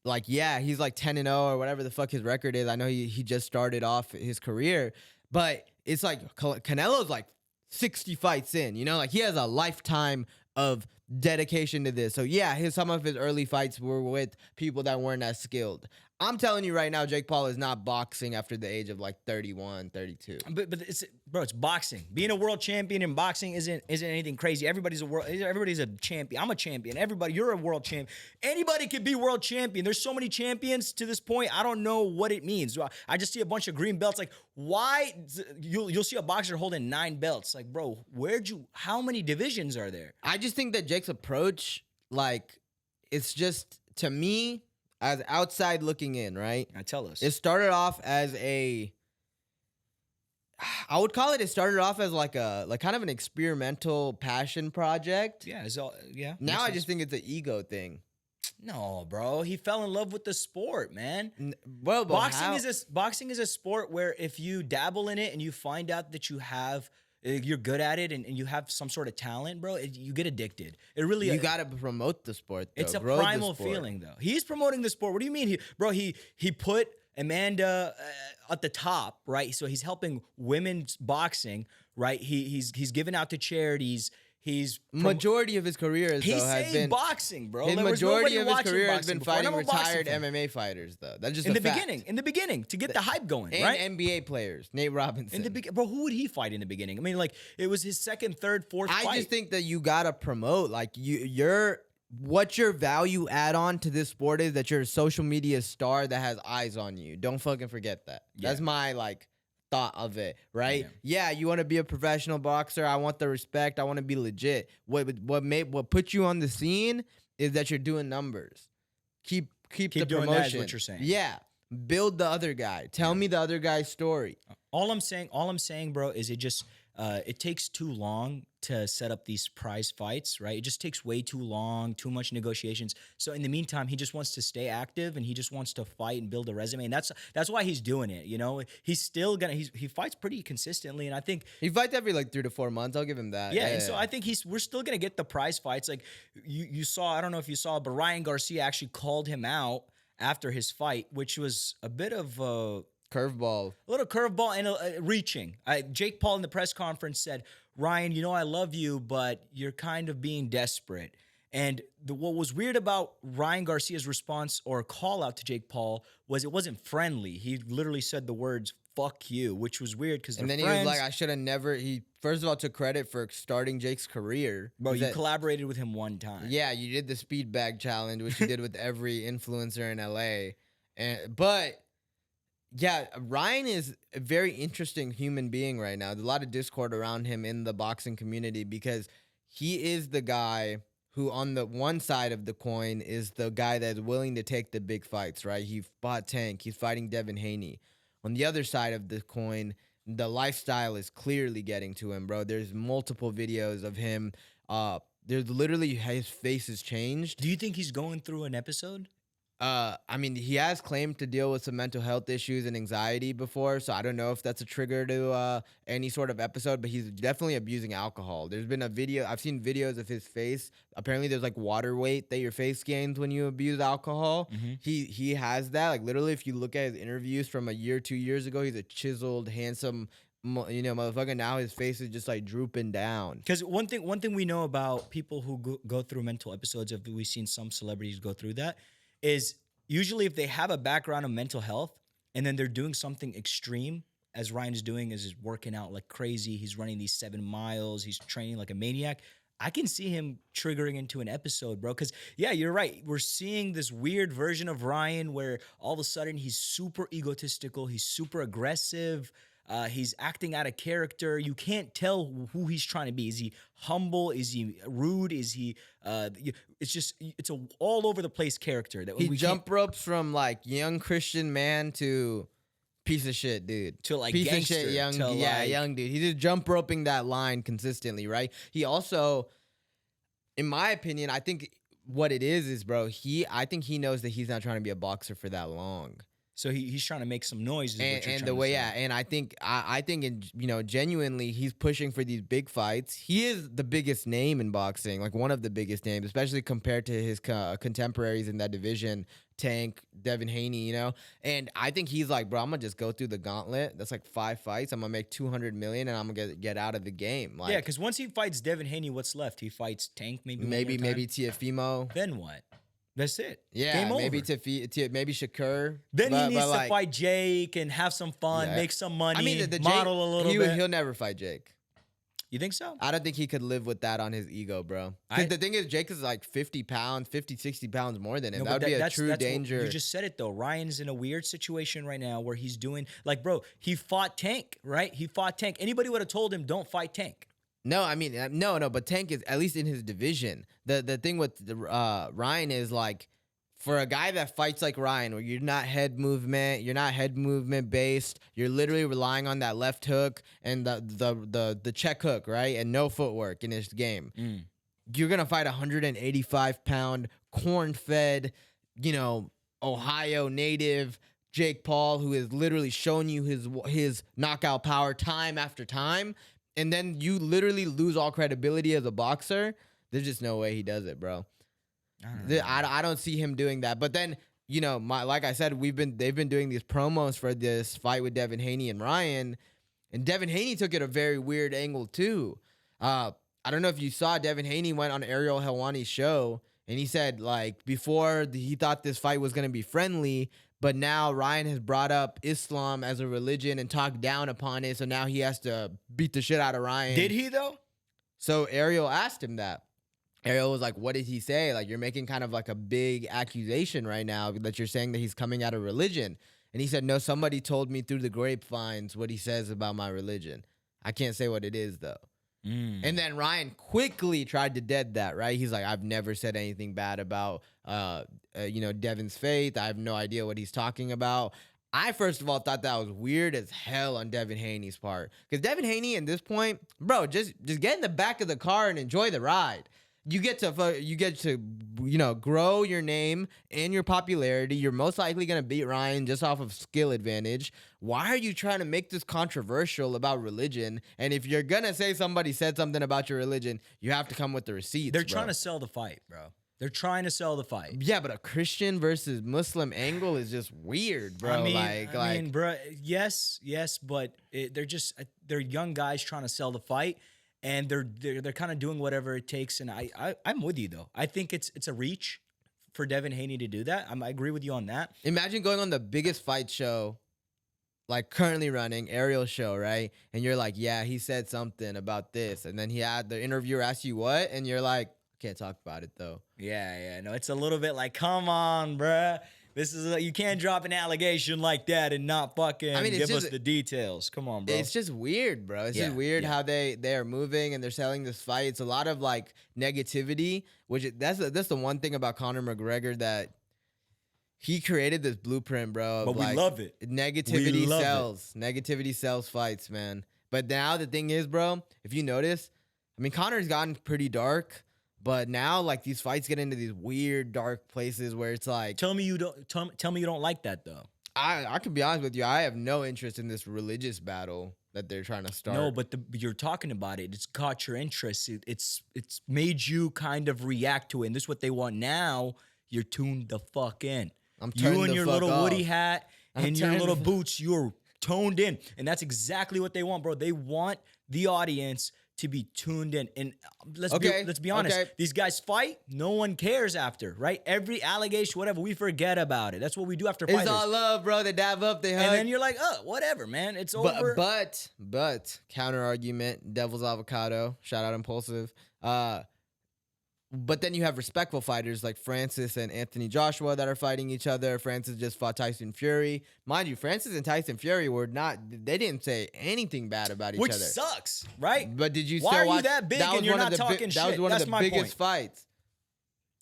Like, yeah, he's like 10-0 or whatever the fuck his record is. I know he just started off his career, but it's like Canelo's like 60 fights in, you know? Like, he has a lifetime of dedication to this. So yeah, some of his early fights were with people that weren't as skilled. I'm telling you right now, Jake Paul is not boxing after the age of like 31, 32. But it's boxing. Being a world champion in boxing isn't anything crazy. Everybody's a champion. I'm a champion. You're a world champion. Anybody could be world champion. There's so many champions to this point. I don't know what it means. I just see a bunch of green belts. Like, why you'll see a boxer holding 9 belts. Like, bro, how many divisions are there? I just think that Jake's approach, like, it's just, to me, as outside looking in, right? Now tell us. It started off as it started off as like kind of an experimental passion project. Yeah, Now I just think it's an ego thing. No, bro. He fell in love with the sport, man. Well, but boxing is a sport where if you dabble in it and you find out that you're good at it and you have some sort of talent, bro, you get addicted. It really you gotta promote the sport, though. It's a primal feeling, though. He's promoting the sport. What do you mean? He put Amanda at the top, right? So he's helping women's boxing, right? He's giving out to charities. Majority of his career has been boxing, bro. His majority of his career has been before. fighting retired MMA fighters, though. That's just in the beginning, to get the hype going, and right? NBA players, Nate Robinson. Bro, who would he fight in the beginning? I mean, like, it was his second, third, fourth fight. I just think that you gotta promote, like, what your value add on to this sport is that you're a social media star that has eyes on you. Don't fucking forget that. Yeah. That's my thought of it, right? Yeah, you want to be a professional boxer. I want the respect. I want to be legit. What put you on the scene is that you're doing numbers. Keep the doing promotion. That is what you're saying. Yeah, build the other guy. Tell me the other guy's story. All I'm saying, bro, is it takes too long to set up these prize fights, right? It just takes way too long, too much negotiations. So in the meantime, he just wants to stay active and he just wants to fight and build a resume. And that's why he's doing it. You know, he's still he fights pretty consistently. And I think he fights every 3 to 4 months. I'll give him that. Yeah. And so I think we're still going to get the prize fights. Like you saw, I don't know if you saw, but Ryan Garcia actually called him out after his fight, which was a bit of a little curveball and reaching. Jake Paul in the press conference said, Ryan, I love you, but you're kind of being desperate. And what was weird about Ryan Garcia's response or call out to Jake Paul was it wasn't friendly. He literally said the words, fuck you, which was weird because And then he was like, I should have never, he first of all took credit for starting Jake's career. Bro, you collaborated with him one time. Yeah, you did the speed bag challenge, which you did with every influencer in LA. But yeah, Ryan is a very interesting human being right now. There's a lot of discord around him in the boxing community because he is the guy who, on the one side of the coin, is the guy that's willing to take the big fights, right? He fought Tank. He's fighting Devin Haney. On the other side of the coin, the lifestyle is clearly getting to him, bro. There's multiple videos of him. There's literally his face has changed. Do you think he's going through an episode? I mean, he has claimed to deal with some mental health issues and anxiety before, so I don't know if that's a trigger to any sort of episode, but he's definitely abusing alcohol. There's been I've seen videos of his face. Apparently there's water weight that your face gains when you abuse alcohol. Mm-hmm. He has that. Literally, if you look at his interviews from 2 years ago, he's a chiseled, handsome, motherfucker. Now his face is just drooping down. Because one thing we know about people who go through mental episodes, if we've seen some celebrities go through that, is usually if they have a background of mental health and then they're doing something extreme, as Ryan is doing, is working out like crazy. He's running these 7 miles. He's training like a maniac. I can see him triggering into an episode, bro. Because, yeah, you're right. We're seeing this weird version of Ryan where all of a sudden he's super egotistical, he's super aggressive, he's acting out of character. You can't tell who he's trying to be. Is he humble? Is he rude? Is he? It's a all over the place character that He we jump ropes from like young Christian man to piece of shit dude. To like Piece gangster, of shit young, to yeah, like, young dude. He's just jump roping that line consistently, right? He also, in my opinion, I think what it is, bro, I think he knows that he's not trying to be a boxer for that long. So he's trying to make some noise. Is what you're And trying the to way, say. yeah, and I think genuinely, he's pushing for these big fights. He is the biggest name in boxing, like one of the biggest names, especially compared to his contemporaries in that division, Tank, Devin Haney, And I think he's like, bro, I'm gonna just go through the gauntlet. That's like 5 fights. I'm gonna make 200 million, and I'm gonna get out of the game. Like, Yeah, because once he fights Devin Haney, what's left? He fights Tank, maybe maybe Tiafimo. Then what? That's it. Yeah, Game over. maybe maybe Shakur. Then he needs to like, fight Jake and have some fun, Yeah. make some money, I mean, the model Jake, a little bit. He'll never fight Jake. You think so? I don't think he could live with that on his ego, bro. Because the thing is, Jake is like 50 pounds, 50, 60 pounds more than him. No, That but would be a that's true what- danger. You just said it, though. Ryan's in a weird situation right now where he's doing, like, bro, he fought Tank, right? He fought Tank. Anybody would have told him, don't fight Tank. No, I mean, no, but Tank is, at least in his division. The thing with Ryan is like, for a guy that fights like Ryan, where you're not head movement based, you're literally relying on that left hook and the check hook, right? And no footwork in his game. You're gonna fight 185-pound, corn-fed, Ohio native Jake Paul, who has literally shown you his knockout power time after time, and then you literally lose all credibility as a boxer. There's just no way he does it, bro. I don't see him doing that. But then, like I said, they've been doing these promos for this fight with Devin Haney and Ryan, and Devin Haney took it a very weird angle too. I don't know if you saw, Devin Haney went on Ariel Helwani's show, and he said, like, before he thought this fight was gonna be friendly, but now Ryan has brought up Islam as a religion and talked down upon it, so now he has to beat the shit out of Ryan. Did he, though? So Ariel asked him that. Ariel was like, what did he say? Like, you're making kind of like a big accusation right now that you're saying that he's coming out of religion. And he said, no, somebody told me through the grapevines what he says about my religion. I can't say what it is, though. And then Ryan quickly tried to dead that, right? He's like, I've never said anything bad about, Devin's faith. I have no idea what he's talking about. I, first of all, thought that was weird as hell on Devin Haney's part. Because Devin Haney, at this point, bro, just get in the back of the car and enjoy the ride. You get to grow your name and your popularity. You're most likely going to beat Ryan just off of skill advantage. Why are you trying to make this controversial about religion? And if you're going to say somebody said something about your religion, you have to come with the receipts. They're trying to sell the fight, bro. They're trying to sell the fight. Yeah, but a Christian versus Muslim angle is just weird, bro. I mean, bro, yes, but they're young guys trying to sell the fight. And they're kind of doing whatever it takes, and I'm with you though. I think it's a reach for Devin Haney to do that. I agree with you on that. Imagine going on the biggest fight show, like currently running, Ariel's show, right? And you're like, yeah, he said something about this, and then the interviewer asks you what, and you're like, I can't talk about it though. Yeah, no, it's a little bit like, come on, bruh. This is you can't drop an allegation like that and not fucking give us the details. Come on, bro. It's just weird, bro. It's just weird how they are moving and they're selling this fight. It's a lot of like negativity, that's the one thing about Conor McGregor, that he created this blueprint, bro. But we love it. Negativity sells. Negativity sells fights, man. But now the thing is, bro, if you notice, I mean, Conor's gotten pretty dark. But now, like, these fights get into these weird, dark places where it's like, tell me you don't like that though. I can be honest with you. I have no interest in this religious battle that they're trying to start. No, but you're talking about it. It's caught your interest. It's made you kind of react to it. And this is what they want now. You're tuned the fuck in. You and your little Woody hat and your little boots. You're toned in, and that's exactly what they want, bro. They want the audience to be tuned in. And let's be honest. Okay. These guys fight, no one cares after, right? Every allegation, whatever, we forget about it. That's what we do after fighters. It's all love, bro. They dab up, they hug. And then you're like, oh, whatever, man. It's over. But counter argument, Devil's Avocado, shout out Impulsive. But then you have respectful fighters like Francis and Anthony Joshua that are fighting each other. Francis just fought Tyson Fury. Mind you, Francis and Tyson Fury they didn't say anything bad about each Which other. sucks, right? But did you Why still are watch? you that big and you're not talking shit? That was one That's of the my biggest point. fights.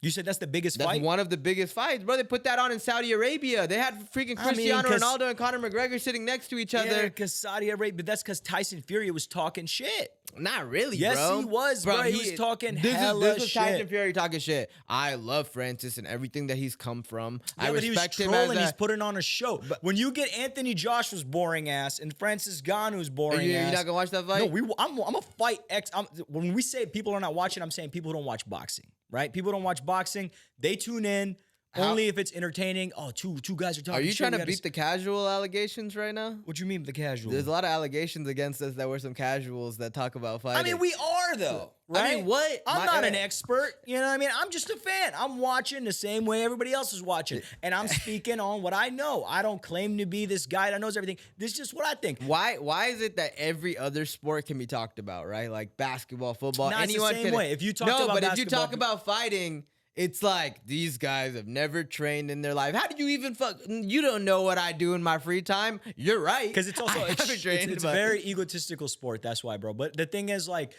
You said that's the biggest That's fight? one of the biggest fights, bro. They put that on in Saudi Arabia. They had freaking Cristiano Ronaldo and Conor McGregor sitting next to each other. Yeah, because Saudi Arabia, but that's because Tyson Fury was talking shit. Not really, yes, bro. Yes, he was, bro. He was talking hella this was shit. Tyson Fury talking shit. I love Francis and everything that he's come from. Yeah, I but respect he was him trolling. as He's putting on a show. But when you get Anthony Joshua's boring ass and Francis Ngannou's boring ass, you're not gonna watch that fight? No, I'm a fight X. When we say people are not watching, I'm saying people who don't watch boxing, right? People don't watch boxing. They tune in. Only if it's entertaining. Oh, two guys are talking. Are you shit, trying to beat the casual allegations right now? What you mean the casual? There's a lot of allegations against us that we're some casuals that talk about fighting. I mean, we are though, right? I mean, what? I'm not an expert. You know what I mean? I'm just a fan. I'm watching the same way everybody else is watching, and I'm speaking on what I know. I don't claim to be this guy that knows everything. This is just what I think. Why is it that every other sport can be talked about, right? Like basketball, football, Not anyone the same can. way. If you talk about if you talk about fighting. It's like, these guys have never trained in their life. How do you even you don't know what I do in my free time? You're right. Because it's also it's a but very egotistical sport. That's why, bro. But the thing is, like,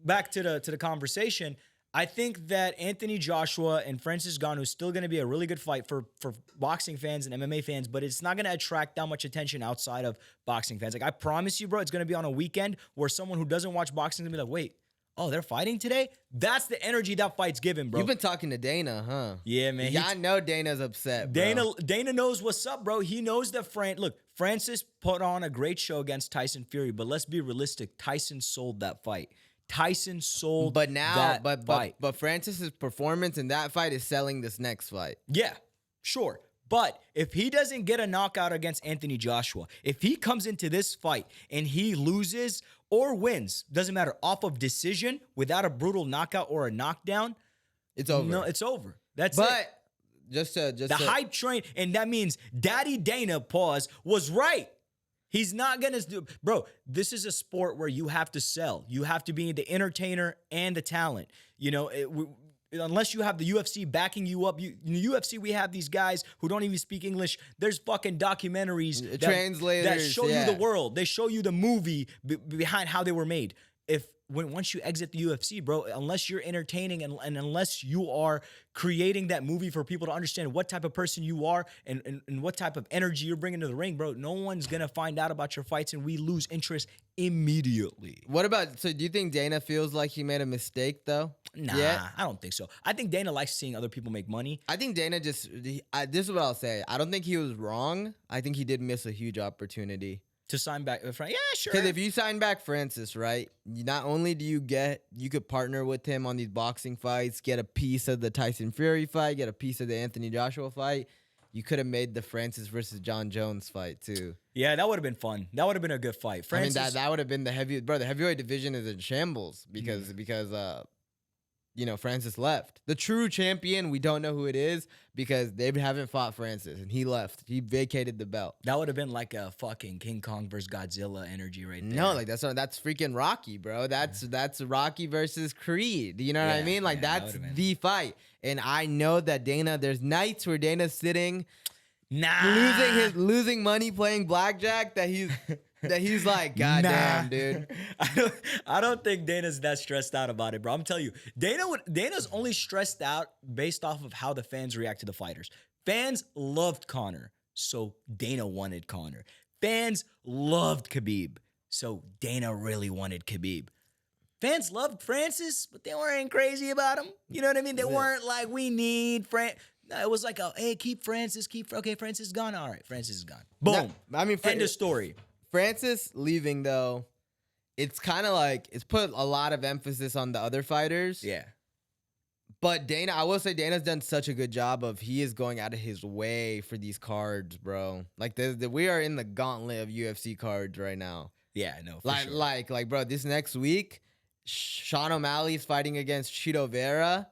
back to the conversation, I think that Anthony Joshua and Francis Ngannou is still going to be a really good fight for boxing fans and MMA fans, but it's not going to attract that much attention outside of boxing fans. Like, I promise you, bro, it's going to be on a weekend where someone who doesn't watch boxing is going to be like, wait, oh, they're fighting today? That's the energy that fight's given, bro. You've been talking to Dana, huh? Yeah, man. Yeah, I know Dana's upset, bro. Dana knows what's up, bro. He knows that Francis put on a great show against Tyson Fury, but let's be realistic. Tyson sold that fight. Tyson sold that fight. But Francis's performance in that fight is selling this next fight. Yeah, sure. But if he doesn't get a knockout against Anthony Joshua, if he comes into this fight and he loses or wins, doesn't matter, off of decision without a brutal knockout or a knockdown, it's over. No, it's over. That's it. But just the hype train, and that means Daddy Dana, was right. He's not going to do, bro, this is a sport where you have to sell. You have to be the entertainer and the talent. You know, unless you have the UFC backing you up. In the UFC, we have these guys who don't even speak English. There's fucking documentaries translators that show you the world. They show you the movie behind how they were made. Once you exit the UFC, bro, unless you're entertaining and unless you are creating that movie for people to understand what type of person you are and what type of energy you're bringing to the ring, bro, no one's going to find out about your fights and we lose interest immediately. So do you think Dana feels like he made a mistake, though? Nah, I don't think so. I think Dana likes seeing other people make money. I think Dana this is what I'll say. I don't think he was wrong. I think he did miss a huge opportunity. To sign back, yeah, sure. Because if you sign back Francis, right, not only do you could partner with him on these boxing fights, get a piece of the Tyson Fury fight, get a piece of the Anthony Joshua fight, you could have made the Francis versus John Jones fight too. Yeah, that would have been fun. That would have been a good fight. Francis, I mean, that would have been the heavyweight division is in shambles because Francis left. The true champion, we don't know who it is because they haven't fought Francis, and he left. He vacated the belt. That would have been like a fucking King Kong versus Godzilla energy right there. No, like that's freaking Rocky, bro. That's Rocky versus Creed. You know what I mean? Like that's the fight. And I know that Dana. There's nights where Dana's sitting, losing money playing blackjack. That he's like, God damn, dude. I don't think Dana's that stressed out about it, bro. I'm telling you, Dana's only stressed out based off of how the fans react to the fighters. Fans loved Conor, so Dana wanted Conor. Fans loved Khabib, so Dana really wanted Khabib. Fans loved Francis, but they weren't crazy about him. You know what I mean? They weren't like, we need Francis. No, it was like, hey, keep Francis, okay, Francis is gone. All right, Francis is gone. Boom. No, I mean, end of story. Francis leaving, though, it's kind of like it's put a lot of emphasis on the other fighters. Yeah. But Dana, I will say Dana's done such a good job he is going out of his way for these cards, bro. Like we are in the gauntlet of UFC cards right now. Yeah, no, for sure. Like, bro, this next week, Sean O'Malley's fighting against Chito Vera.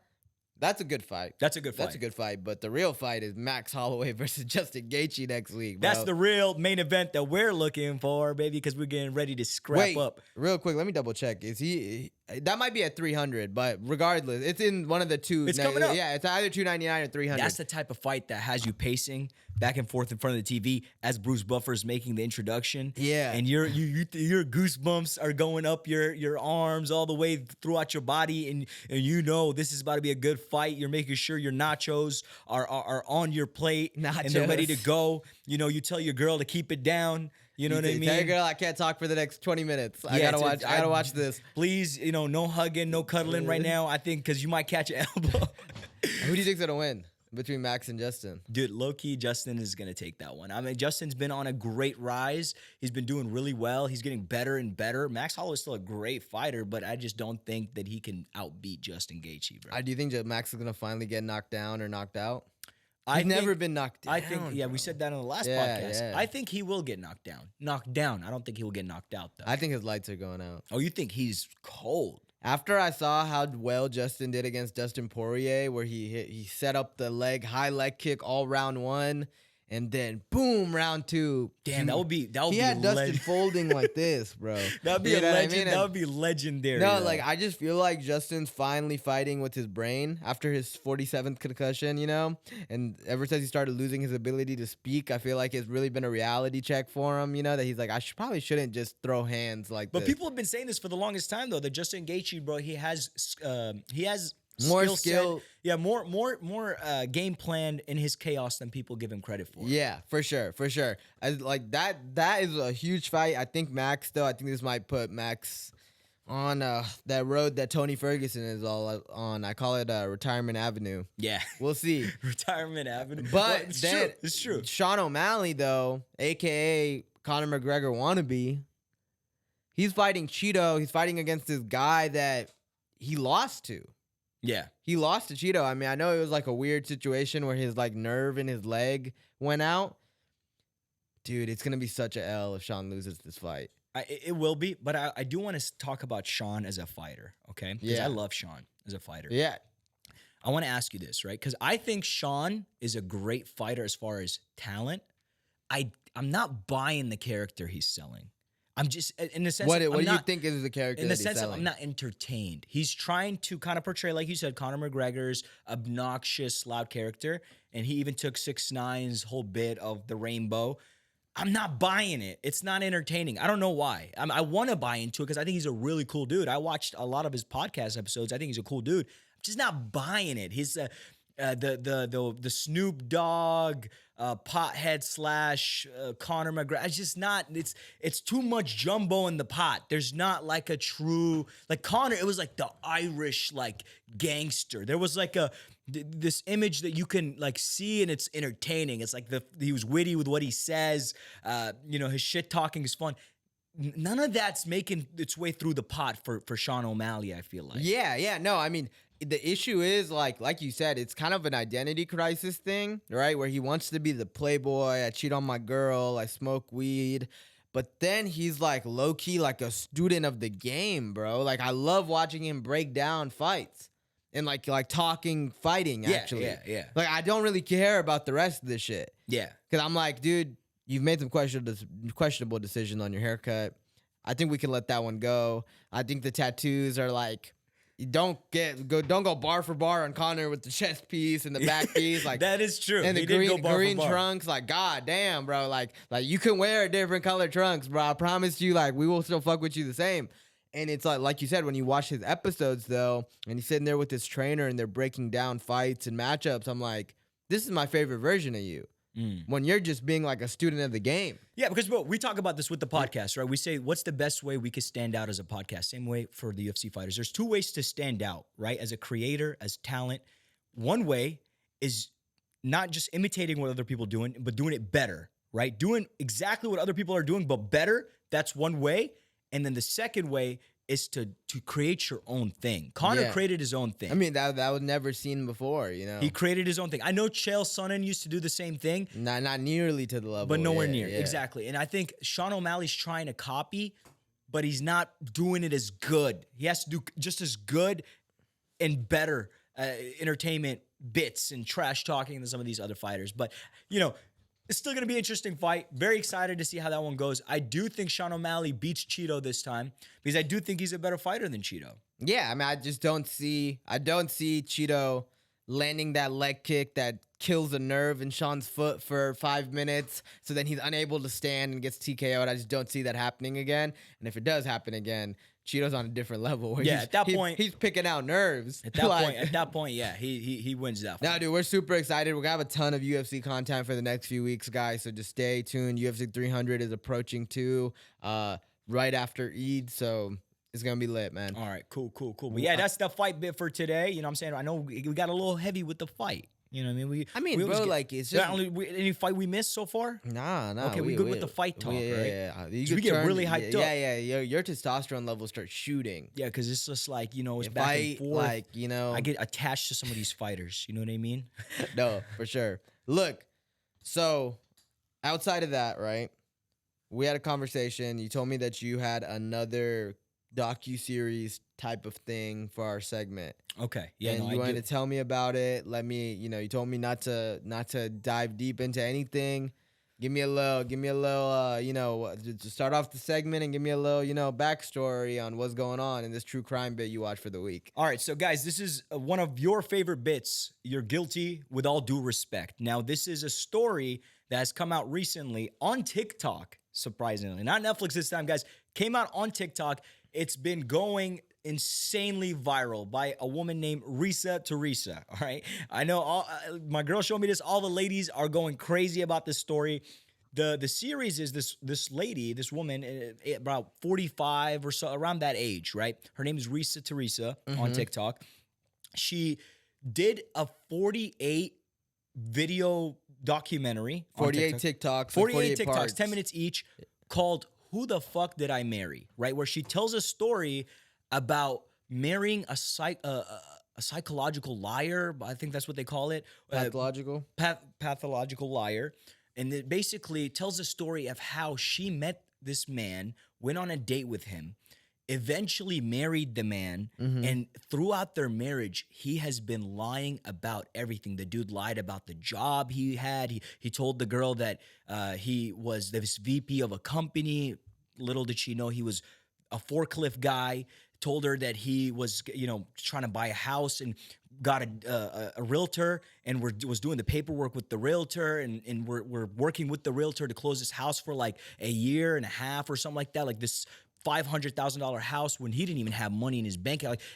That's a good fight. That's a good fight. That's a good fight. But the real fight is Max Holloway versus Justin Gaethje next week, bro. That's the real main event that we're looking for, baby, because we're getting ready to scrap up. Real quick, let me double check. Is he? That might be at 300, but regardless, it's in one of the two. It's coming up. Yeah, it's either 299 or 300. That's the type of fight that has you pacing back and forth in front of the TV as Bruce Buffer's making the introduction. Yeah. And your goosebumps are going up your arms all the way throughout your body, and you know this is about to be a good fight. You're making sure your nachos are on your plate and they're ready to go. You know, you tell your girl to keep it down. You know what I mean? Tell your girl I can't talk for the next 20 minutes. I gotta watch this. Please, you know, no hugging, no cuddling right now. I think because you might catch an elbow. Who do you think's gonna win between Max and Justin? Dude, low-key, Justin is going to take that one. I mean, Justin's been on a great rise. He's been doing really well. He's getting better and better. Max Holloway is still a great fighter, but I just don't think that he can outbeat Justin Gaethje, bro. Do you think that Max is gonna finally get knocked down or knocked out? I've never been knocked down. I think, yeah, we said that on the last podcast. Yeah. I think he will get knocked down. Knocked down. I don't think he will get knocked out, though. I think his lights are going out. Oh, you think he's cold? After I saw how well Justin did against Dustin Poirier, where he set up the high leg kick all round one, and then boom, round two. Damn, that would be He had Dustin folding like this, bro. That'd be a legend. That would be legendary. No, though. like I just feel like Justin's finally fighting with his brain after his 47th concussion, you know? And ever since he started losing his ability to speak, I feel like it's really been a reality check for him, you know, that he's like, probably shouldn't just throw hands like But this. people have been saying this for the longest time, though, that Justin Gaethje, bro, he has more skill skill. set. Yeah, more game plan in his chaos than people give him credit for. Yeah, for sure. Like that is a huge fight. I think Max, though, I think this might put Max on that road that Tony Ferguson is all on. I call it Retirement Avenue. Yeah. We'll see. Retirement Avenue. But well, then it's true. Sean O'Malley, though, aka Conor McGregor wannabe, he's fighting Cheeto. He's fighting against this guy that he lost to. Yeah. He lost to Cheeto. I mean, I know it was like a weird situation where his like nerve in his leg went out. Dude, it's going to be such a L if Sean loses this fight. It will be, but I do want to talk about Sean as a fighter, okay? Because I love Sean as a fighter. Yeah. I want to ask you this, right? Because I think Sean is a great fighter as far as talent. I'm not buying the character he's selling. I'm just, in the sense, what do you think is the character? In the that he's sense of selling? I'm not entertained. He's trying to kind of portray, like you said, Conor McGregor's obnoxious, loud character, and he even took 6ix9ine's whole bit of the rainbow. I'm not buying it. It's not entertaining. I don't know why. I want to buy into it because I think he's a really cool dude. I watched a lot of his podcast episodes. I think he's a cool dude. I'm just not buying it. His the Snoop Dogg pothead / Conor McGregor. It's just not. It's too much jumbo in the pot. There's not like a true like Conor. It was like the Irish like gangster. There was like this image that you can like see and it's entertaining. It's like he was witty with what he says. His shit talking is fun. None of that's making its way through the pot for Sean O'Malley, I feel like. Yeah. No, I mean, the issue is like you said, it's kind of an identity crisis thing, right? Where he wants to be the playboy. I cheat on my girl. I smoke weed. But then he's like low key like a student of the game, bro. Like I love watching him break down fights and like talking fighting. Actually, yeah. Like I don't really care about the rest of this shit. Yeah, because I'm like, dude, you've made some questionable decisions on your haircut. I think we can let that one go. I think the tattoos are like. Don't go bar for bar on Conor with the chest piece and the back piece, like that is true. And the green trunks, like god damn, bro, like you can wear different color trunks, bro. I promise you, like we will still fuck with you the same. And it's like you said, when you watch his episodes though, and he's sitting there with his trainer and they're breaking down fights and matchups, I'm like, this is my favorite version of you. When you're just being like a student of the game. Yeah, because bro, we talk about this with the podcast, right? We say, what's the best way we could stand out as a podcast? Same way for the UFC fighters. There's 2 ways to stand out, right? As a creator, as talent. One way is not just imitating what other people are doing, but doing it better, right? Doing exactly what other people are doing, but better. That's one way. And then the second way is to create your own thing. Connor Yeah. created his own thing. I mean, that was never seen before, you know. He created his own thing. I know Chael Sonnen used to do the same thing, Not nearly to the level. but nowhere yeah, near. yeah. Exactly. And I think Sean O'Malley's trying to copy, but he's not doing it as good. He has to do just as good and better entertainment bits and trash talking than some of these other fighters. But, you know, it's still going to be an interesting fight. Very excited to see how that one goes. I do think Sean O'Malley beats Cheeto this time because I do think he's a better fighter than Cheeto. Yeah, I mean, I don't see Cheeto landing that leg kick that kills a nerve in Sean's foot for 5 minutes, so then he's unable to stand and gets TKO'd. I just don't see that happening again. And if it does happen again, Cheeto's on a different level. Where Yeah, at that point, he's picking out nerves. At that point, yeah, he wins that fight. Now, dude, we're super excited. We're gonna have a ton of UFC content for the next few weeks, guys. So just stay tuned. UFC 300 is approaching too, right after Eid. So it's gonna be lit, man. All right, cool. But yeah, that's the fight bit for today. You know what I'm saying? I know we got a little heavy with the fight. You know what I mean? We bro, like it's just any fight we missed so far? Nah. Okay, we good with the fight talk, right? Yeah. We get really hyped up. Yeah. Your testosterone levels start shooting. Yeah, because it's just like, you know, it's If back and forth. like, you know, I get attached to some of these fighters. You know what I mean? No, for sure. Look, so outside of that, right? We had a conversation. You told me that you had another docu-series type of thing for our segment. Okay. Yeah. And you wanted to tell me about it. You told me not to dive deep into anything. Give me a little, to start off the segment and give me a little, backstory on what's going on in this true crime bit you watch for the week. All right, so guys, this is one of your favorite bits. You're guilty with all due respect. Now, this is a story that has come out recently on TikTok, surprisingly. Not Netflix this time, guys. Came out on TikTok. It's been going insanely viral by a woman named ReesaTeesa. All right, I know my girl showed me this. All the ladies are going crazy about this story. The series is this lady, this woman, about 45 or so, around that age, right? Her name is ReesaTeesa on TikTok. She did a 48 video documentary. 48 TikToks. 48 TikToks, parts. 10 minutes each, called Who the Fuck Did I Marry? Right? Where she tells a story about marrying a psychological liar. I think that's what they call it. Pathological? Pathological liar. And it basically tells a story of how she met this man, went on a date with him, eventually married the man, and throughout their marriage, he has been lying about everything. The dude lied about the job he had. He told the girl that he was this VP of a company. Little did she know he was a forklift guy. Told her that he was, trying to buy a house and got a realtor and was doing the paperwork with the realtor and we're working with the realtor to close this house for like a year and a half or something like that. Like this $500,000 house when he didn't even have money in his bank account. Like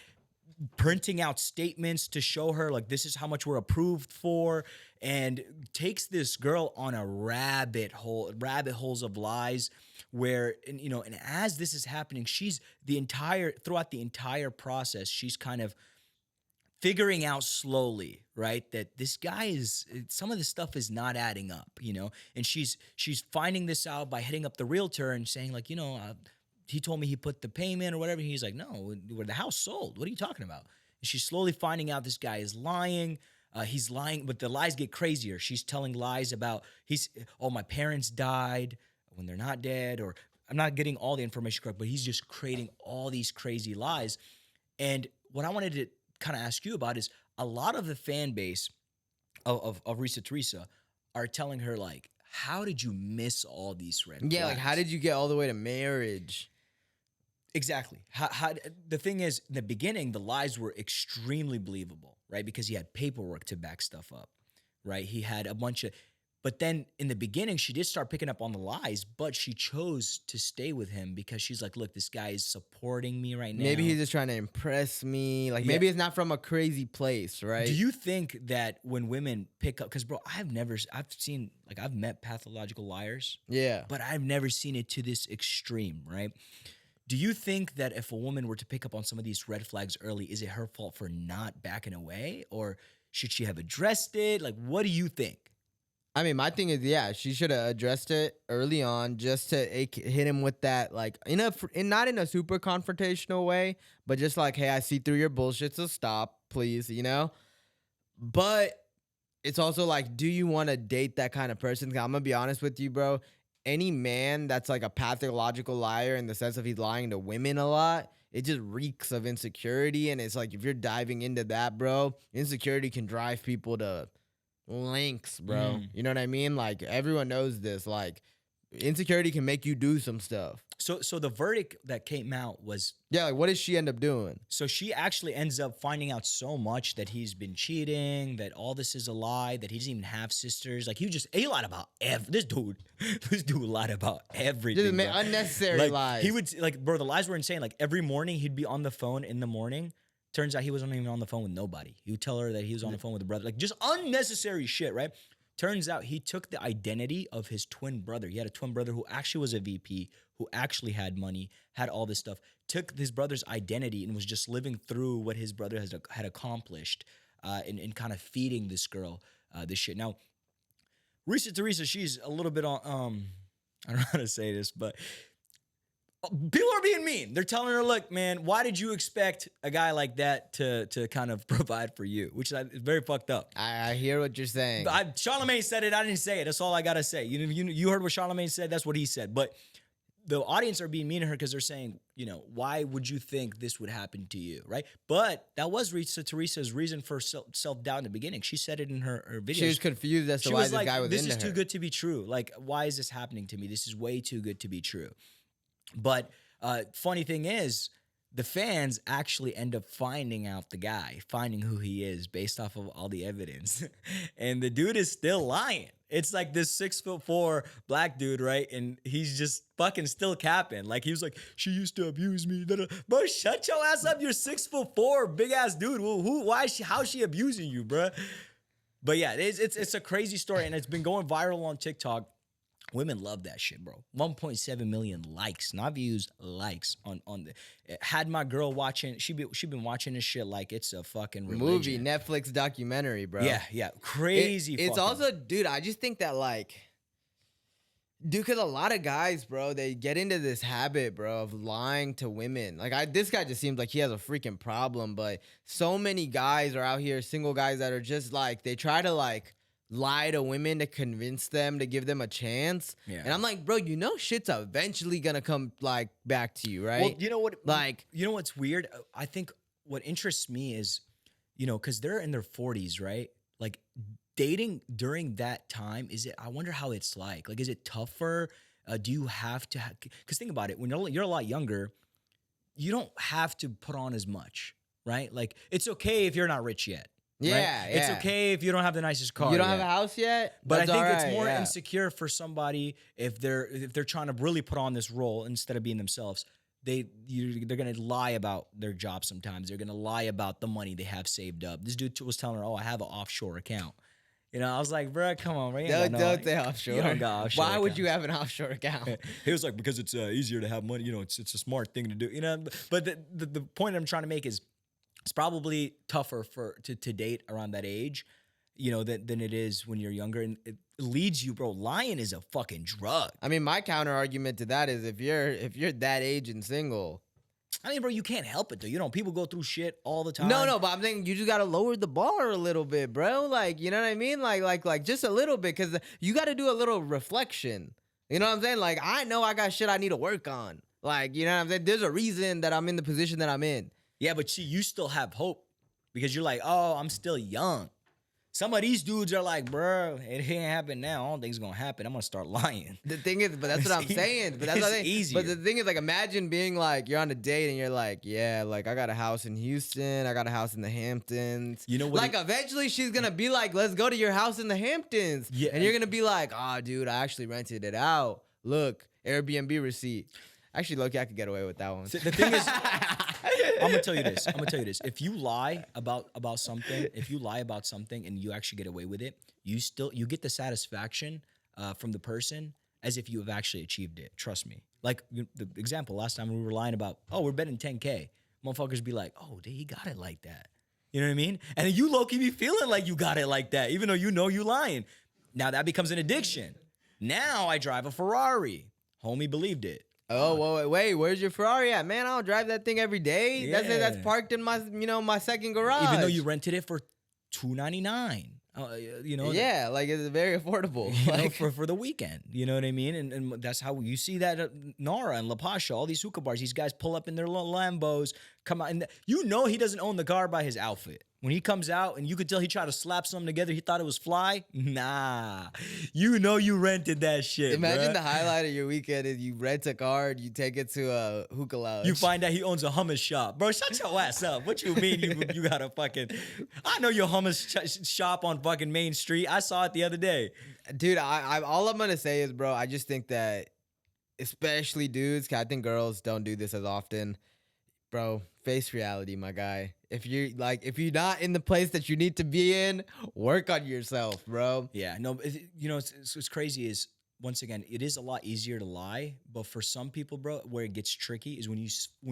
printing out statements to show her like this is how much we're approved for, and takes this girl on a rabbit holes of lies where, and as this is happening, she's throughout the entire process, she's kind of figuring out slowly, right, that this guy some of this stuff is not adding up, and she's finding this out by hitting up the realtor and saying like, he told me he put the payment or whatever. And he's like, no, the house sold. What are you talking about? And she's slowly finding out this guy is lying. He's lying, but the lies get crazier. She's telling lies about my parents died when they're not dead, or I'm not getting all the information correct, but he's just creating all these crazy lies. And what I wanted to kind of ask you about is a lot of the fan base of ReesaTeesa are telling her like, how did you miss all these red flags? Yeah, like how did you get all the way to marriage? Exactly. How the thing is, in the beginning, the lies were extremely believable, right? Because he had paperwork to back stuff up, right? He had a bunch of, but then in the beginning, she did start picking up on the lies, but she chose to stay with him because she's like, look, this guy is supporting me right now. Maybe he's just trying to impress me. Like maybe it's not from a crazy place, right? Do you think that when women pick up, because bro, I've met pathological liars. Yeah. But I've never seen it to this extreme, right? Do you think that if a woman were to pick up on some of these red flags early, is it her fault for not backing away? Or should she have addressed it? Like, what do you think? I mean, my thing is, yeah, she should have addressed it early on, just to hit him with that, like, not in a super confrontational way, but just like, hey, I see through your bullshit, so stop, please, But it's also like, do you want to date that kind of person? 'Cause I'm gonna be honest with you, bro. Any man that's like a pathological liar in the sense of he's lying to women a lot, it just reeks of insecurity. And it's like, if you're diving into that, bro, insecurity can drive people to lengths, bro. Mm. You know what I mean? Like, everyone knows this. Like, insecurity can make you do some stuff. So the verdict that came out was, Yeah, like, what does she end up doing? so she actually ends up finding out so much that he's been cheating, that all this is a lie, that he doesn't even have sisters. Like, he lied about this dude. This dude lied about everything. Just bro. unnecessary Like, lies. he would, like, bro, the lies were insane. Like, every morning he'd be on the phone in the morning. Turns out he wasn't even on the phone with nobody. He would tell her that he was on the phone with a brother. Like, just unnecessary shit, right? Turns out he took the identity of his twin brother. He had a twin brother who actually was a VP, who actually had money, had all this stuff. Took his brother's identity and was just living through what his brother had accomplished, and kind of feeding this girl this shit. Now, ReesaTeesa, she's a little bit on, I don't know how to say this, but people are being mean. They're telling her, look, man, why did you expect a guy like that to kind of provide for you? Which is very fucked up. I hear what you're saying. Charlamagne said it. I didn't say it. That's all I got to say. You heard what Charlamagne said. That's what he said. But the audience are being mean to her because they're saying, why would you think this would happen to you, right? But that was ReesaTeesa's reason for self-doubt in the beginning. She said it in her video. She was confused as to She why was this like, guy was this into is her. too good to be true. Like, why is this happening to me? This is way too good to be true. But funny thing is, the fans actually end up finding out the guy, finding who he is based off of all the evidence. And the dude is still lying. It's like this 6'4" black dude, right? And he's just fucking still capping. Like, he was like, she used to abuse me. Bro, shut your ass up. You're 6'4", big ass dude. How's she abusing you, bro? But yeah, it's a crazy story, and it's been going viral on TikTok. Women love that shit, bro. 1.7 million likes, not views, likes on the. Had my girl watching, she been watching this shit like it's a fucking Movie, religion. Netflix documentary, bro. Yeah, crazy. It's fucking. also, dude, I just think that, like, dude, because a lot of guys, bro, they get into this habit, bro, of lying to women. Like, this guy just seems like he has a freaking problem, but so many guys are out here, single guys, that are just like, they try to, like, lie to women to convince them to give them a chance. Yeah. And I'm like, bro, shit's eventually gonna come, like, back to you, right? Well, you know what? Like, you know what's weird? I think what interests me is, because they're in their 40s, right? Like, dating during that time, I wonder how it's like. Like, is it tougher? Do you have to? Because think about it. When you're a lot younger, you don't have to put on as much, right? Like, it's okay if you're not rich yet. yeah, right? yeah. It's okay if you don't have the nicest car. You don't yet. have a house yet? But That's I think all it's right, more yeah. insecure for somebody if they're trying to really put on this role instead of being themselves. They're gonna lie about their job sometimes. They're gonna lie about the money they have saved up. This dude was telling her, "Oh, I have an offshore account." I was like, "Bro, come on, man. Don't say offshore. You don't got offshore Why would account. you have an offshore account? He was like, because it's easier to have money. It's a smart thing to do. But the point I'm trying to make is, it's probably tougher to date around that age, than it is when you're younger, and it leads you, bro. Lying is a fucking drug. I mean, my counter argument to that is if you're that age and single. I mean, bro, you can't help it though. People go through shit all the time. No, but I'm thinking you just gotta lower the bar a little bit, bro. Like, you know what I mean? Like just a little bit, because you got to do a little reflection. You know what I'm saying? Like, I know I got shit I need to work on. Like, you know what I'm saying? There's a reason that I'm in the position that I'm in. Yeah, but see, you still have hope because you're like, oh, I'm still young. Some of these dudes are like, bro, it ain't happen now. I don't think it's gonna happen. I'm gonna start lying. The thing is, but that's what I'm saying. But that's It's what I'm saying. easier. But the thing is, like, imagine being like, you're on a date and you're like, yeah, like, I got a house in Houston, I got a house in the Hamptons. You know what? Like, eventually she's gonna be like, let's go to your house in the Hamptons. Yeah. And you're gonna be like, oh, dude, I actually rented it out. Look, Airbnb receipt. Actually, look, I could get away with that one. The thing is, I'm gonna tell you this. If you lie about something, and you actually get away with it, you get the satisfaction from the person as if you have actually achieved it. Trust me. Like the example last time we were lying about, oh, we're betting 10K. Motherfuckers be like, oh, he got it like that. You know what I mean? And you low-key be feeling like you got it like that, even though you know you lying. Now that becomes an addiction. Now I drive a Ferrari. Homie believed it. Oh, wait, where's your Ferrari at? Man, I don't drive that thing every day. That's it. That's Yeah. parked in my, my second garage. Even though you rented it for $299. Yeah, like it's very affordable. You know, Like, for the weekend. You know what I mean? And that's how you see that at Nara and La Pasha, all these hookah bars. These guys pull up in their little Lambos, come out, and you know he doesn't own the car by his outfit. When he comes out and you could tell he tried to slap something together, he thought it was fly. Nah, you know you rented that shit. imagine bruh. the highlight of your weekend is you rent a car, and you take it to a hookah lounge. You find out he owns a hummus shop. Bro, shut your ass up. What you mean you got a fucking... I know your hummus shop on fucking Main Street. I saw it the other day. Dude, I all I'm gonna say is, bro, I just think that, especially dudes, 'cause I think girls don't do this as often. Bro, face reality, my guy. If you're not in the place that you need to be in, work on yourself, bro. Yeah, no, what's crazy is, once again, it is a lot easier to lie, but for some people, bro, where it gets tricky is when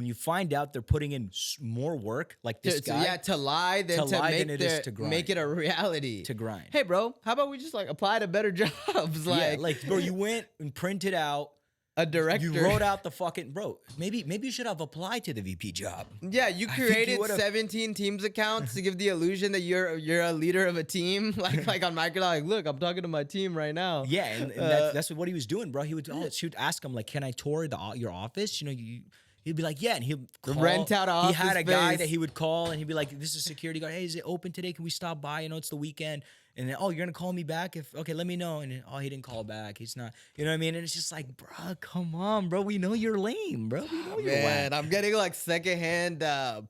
you find out they're putting in more work, like this guy, To lie than To lie make than it is to grind. make it a reality. to grind. Hey, bro, how about we just like apply to better jobs? Bro, you went and printed out. a director. You wrote out the fucking Maybe you should have applied to the VP job. Yeah, you I think you created would've- 17 Teams accounts to give the illusion that you're a leader of a team. Like on Microsoft, like, look, I'm talking to my team right now. Yeah, and that's what he was doing, bro. She would ask him like, "Can I tour your office?" He'd be like, "Yeah," and he'd call. Rent out He had office a guy space. that he would call, and he'd be like, "This is security guard. Hey, is it open today? Can we stop by? It's the weekend." And then, "Oh, you're gonna call me back? Okay, let me know." And then, he didn't call back. He's not. You know what I mean? And it's just like, bro, come on, bro. We know you're lame, bro. We know you're Man, whack. I'm getting like secondhand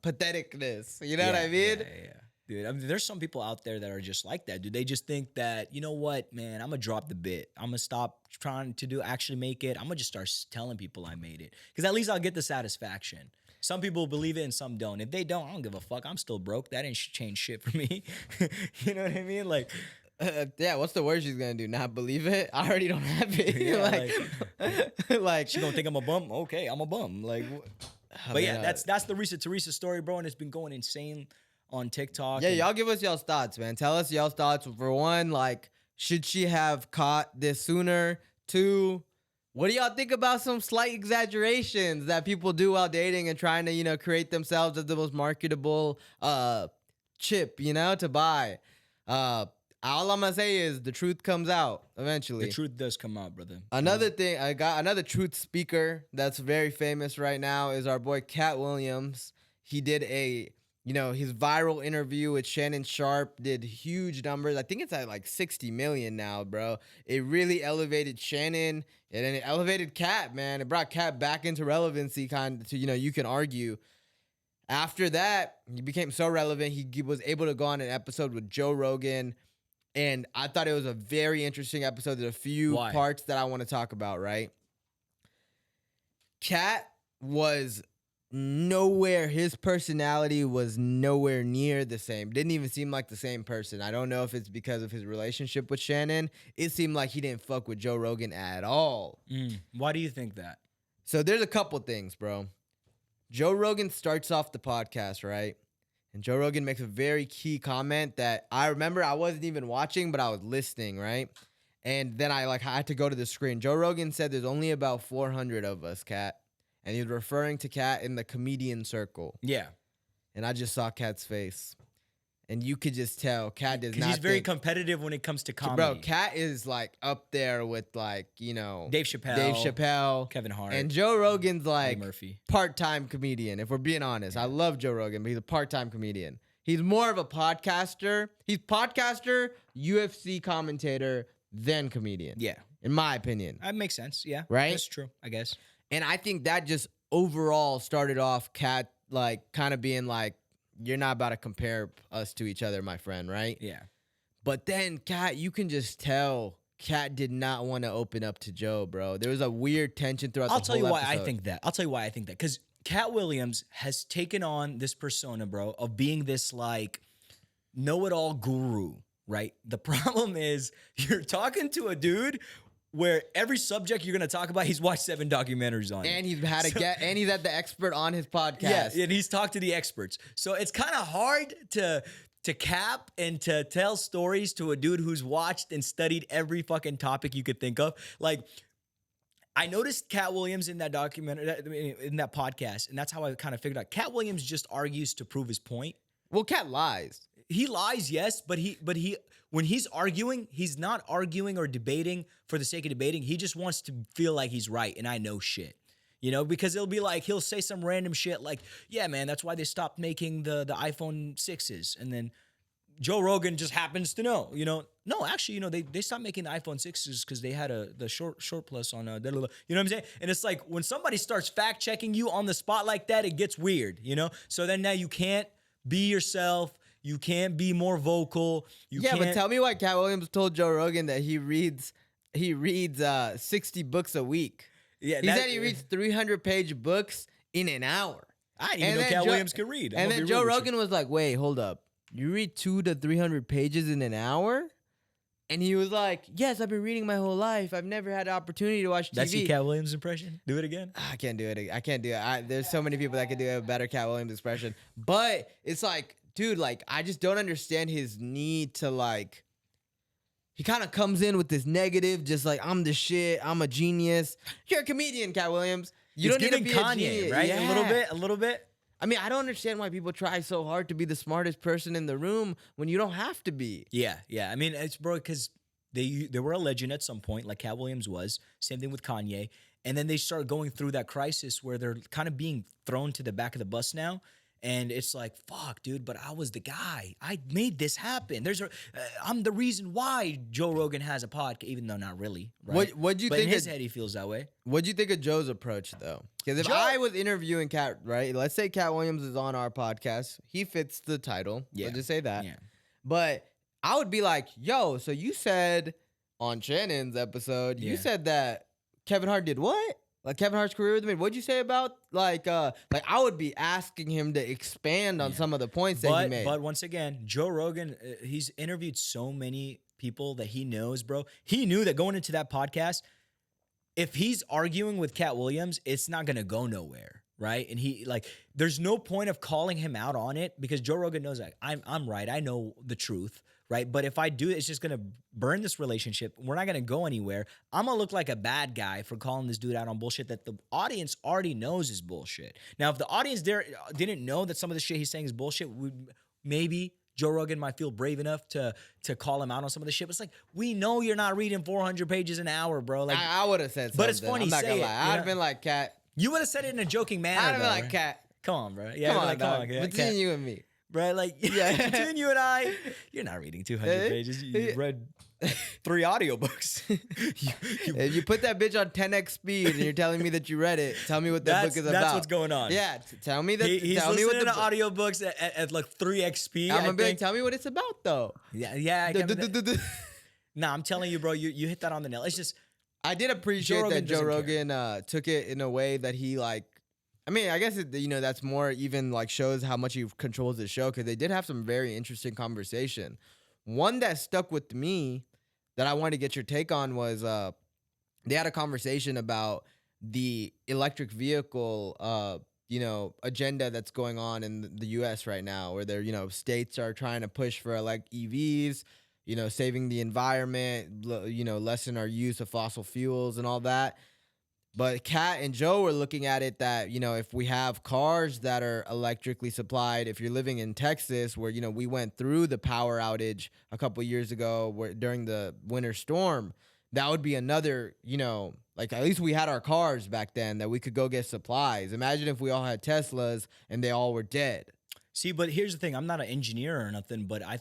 patheticness. You know what I mean? Yeah. Dude, I mean, there's some people out there that are just like that, dude. They just think that, you know what, man, I'm gonna drop the bit. I'm gonna stop trying to actually make it. I'm gonna just start telling people I made it, because at least I'll get the satisfaction. Some people believe it and some don't. If they don't, I don't give a fuck. I'm still broke. That ain't change shit for me. You know what I mean? Like, Yeah, what's the worst she's gonna do? Not believe it? I already don't have it. Yeah, like she gonna think I'm a bum? Okay, I'm a bum. Like, but yeah, man, that's the ReesaTeesa story, bro, and it's been going insane on TikTok. yeah, and- y'all give us y'all's thoughts, man. Tell us y'all's thoughts. For one, like, should she have caught this sooner? Two, what do y'all think about some slight exaggerations that people do while dating and trying to, create themselves as the most marketable chip, to buy? All I'm gonna say is the truth comes out eventually. The truth does come out, brother. Another thing, I got another truth speaker that's very famous right now is our boy Cat Williams. He did his viral interview with Shannon Sharp, did huge numbers. I think it's at like 60 million now, bro. It really elevated Shannon, and then it elevated Cat, man. It brought Cat back into relevancy, kind of, to, you can argue. After that, he became so relevant, he was able to go on an episode with Joe Rogan. And I thought it was a very interesting episode. There's a few Why? parts that I want to talk about, right? Cat was nowhere, his personality was nowhere near the same. Didn't even seem like the same person. I don't know if it's because of his relationship with Shannon. It seemed like he didn't fuck with Joe Rogan at all. Why do you think that? So there's a couple things, bro. Joe Rogan starts off the podcast, right? And Joe Rogan makes a very key comment that I remember I wasn't even watching, but I was listening, right? And then I had to go to the screen. Joe Rogan said there's only about 400 of us, Cat. And he was referring to Cat in the comedian circle. Yeah. And I just saw Cat's face. And you could just tell Cat does Because not he's very think- competitive when it comes to comedy. Bro, Cat is like up there with Dave Chappelle, Dave Chappelle, Kevin Hart, and Joe Rogan's Eddie like Murphy. part-time comedian, if we're being honest. I love Joe Rogan, but he's a part-time comedian. He's more of a podcaster. He's podcaster, UFC commentator, then comedian. Yeah. In my opinion. That makes sense. Yeah. Right? That's true, I guess. And I think that just overall started off Cat like kind of being like, you're not about to compare us to each other, my friend, right? Yeah. But then Cat, you can just tell Cat did not want to open up to Joe, bro. There was a weird tension throughout I'll the tell whole you why episode. I think that. I'll tell you why I think that. Because Cat Williams has taken on this persona, bro, of being this like know-it-all guru, right? The problem is you're talking to a dude where every subject you're gonna talk about, he's watched 7 documentaries on it. And he's had and he's had the expert on his podcast. Yeah, and he's talked to the experts. So it's kind of hard to cap and to tell stories to a dude who's watched and studied every fucking topic you could think of. Like, I noticed Cat Williams in that documentary, in that podcast, and that's how I kind of figured out. Cat Williams just argues to prove his point. Well, Cat lies. He lies, yes, but he when he's arguing, he's not arguing or debating for the sake of debating. He just wants to feel like he's right, and I know shit. You know, because it'll be like, he'll say some random shit like, yeah, man, that's why they stopped making the iPhone 6s. And then Joe Rogan just happens to know, you know, no, actually, you know, they stopped making the iPhone 6s because they had the short plus on, you know what I'm saying? And it's like, when somebody starts fact checking you on the spot like that, it gets weird, you know? So then now you can't be yourself. You can't be more vocal. But tell me why Cat Williams told Joe Rogan that he reads 60 books a week. Yeah, he said he reads 300-page books in an hour. I didn't even know Cat Williams could read. And then Joe Rogan was like, wait, hold up. You read 200 to 300 pages in an hour? And he was like, yes, I've been reading my whole life. I've never had the opportunity to watch TV. That's your Cat Williams impression? Do it again? I can't do it. I can't do it. There's so many people that can do a better Cat Williams expression. But it's like, dude, like, I just don't understand his need to, like, he kind of comes in with this negative, just like, I'm the shit, I'm a genius. You're a comedian, Cat Williams. You don't need to be Kanye, a genius, right? Yeah. A little bit. I mean, I don't understand why people try so hard to be the smartest person in the room when you don't have to be. Yeah. I mean, it's because they were a legend at some point, like Cat Williams was. Same thing with Kanye. And then they start going through that crisis where they're kind of being thrown to the back of the bus now. And it's like, fuck, dude, but I was the guy. I made this happen. I'm the reason why Joe Rogan has a podcast, even though not really. Right? What'd you but think in his head, he feels that way. What'd you think of Joe's approach, though? Because if I was interviewing Cat, right, let's say Cat Williams is on our podcast. He fits the title. Yeah. Let's just say that. Yeah. But I would be like, yo, so you said on Shannon's episode, you said that Kevin Hart did what? Like Kevin Hart's career with me. What'd you say about like I would be asking him to expand on some of the points that he made. But once again, Joe Rogan, he's interviewed so many people that he knows, bro. He knew that going into that podcast, if he's arguing with Cat Williams, it's not gonna go nowhere, right? And there's no point of calling him out on it because Joe Rogan knows that I'm right. I know the truth. Right. But if I do, it's just going to burn this relationship. We're not going to go anywhere. I'm going to look like a bad guy for calling this dude out on bullshit that the audience already knows is bullshit. Now, if the audience there didn't know that some of the shit he's saying is bullshit, maybe Joe Rogan might feel brave enough to call him out on some of the shit. But it's like, we know you're not reading 400 pages an hour, bro. Like, I would have said something. But it's funny. I'm not going to lie. I'd have been like, Cat. You would have said it in a joking manner. I'd have been like, Cat. Come on, bro. Yeah, come on, like, dog. Between you and me. Right, like between you and I, you're not reading 200 pages. You read 3 audiobooks. If you put that bitch on 10x speed and you're telling me that you read it, tell me what the book is about. That's what's going on. Yeah, tell me that. He's tell listening me what to audiobooks at like 3x speed. I'm gonna be like, tell me what it's about though. Yeah. Nah, I'm telling you, bro. You hit that on the nail. It's just I did appreciate that Joe Rogan took it in a way that he like. I mean, I guess that's more even like shows how much he controls the show because they did have some very interesting conversation. One that stuck with me that I wanted to get your take on was they had a conversation about the electric vehicle agenda that's going on in the U.S. right now, where they're states are trying to push for like EVs, saving the environment, lessen our use of fossil fuels and all that. But Kat and Joe were looking at it that, if we have cars that are electrically supplied, if you're living in Texas where, we went through the power outage a couple years ago during the winter storm, that would be another, like at least we had our cars back then that we could go get supplies. Imagine if we all had Teslas and they all were dead. See, but here's the thing. I'm not an engineer or nothing, but I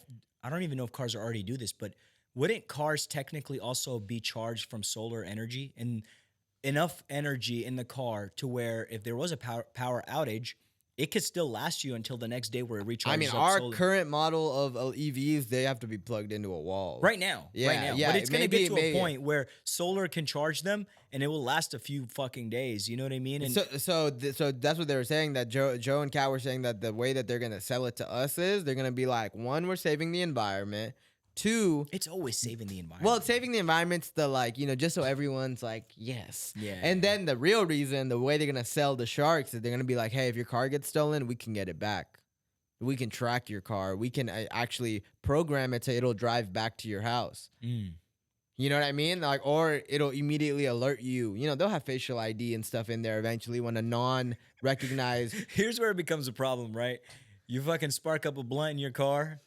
don't even know if cars already do this, but wouldn't cars technically also be charged from solar energy and enough energy in the car to where if there was a power outage, it could still last you until the next day where it recharges? I mean, our current model of EVs, they have to be plugged into a wall. Right now. Yeah. But it's going to get to a point where solar can charge them and it will last a few fucking days. You know what I mean? And so that's what they were saying, that Joe and Kat were saying that the way that they're going to sell it to us is they're going to be like, one, we're saving the environment. Two, It's always saving the environment. well, saving the environment's the like, just so everyone's like, yes. Yeah. And then the real reason, the way they're gonna sell the sharks is they're gonna be like, hey, if your car gets stolen, we can get it back. We can track your car. We can actually program it so it'll drive back to your house. You know what I mean? Like, or it'll immediately alert you. They'll have facial ID and stuff in there eventually when a non-recognized. Here's where it becomes a problem, right? You fucking spark up a blunt in your car,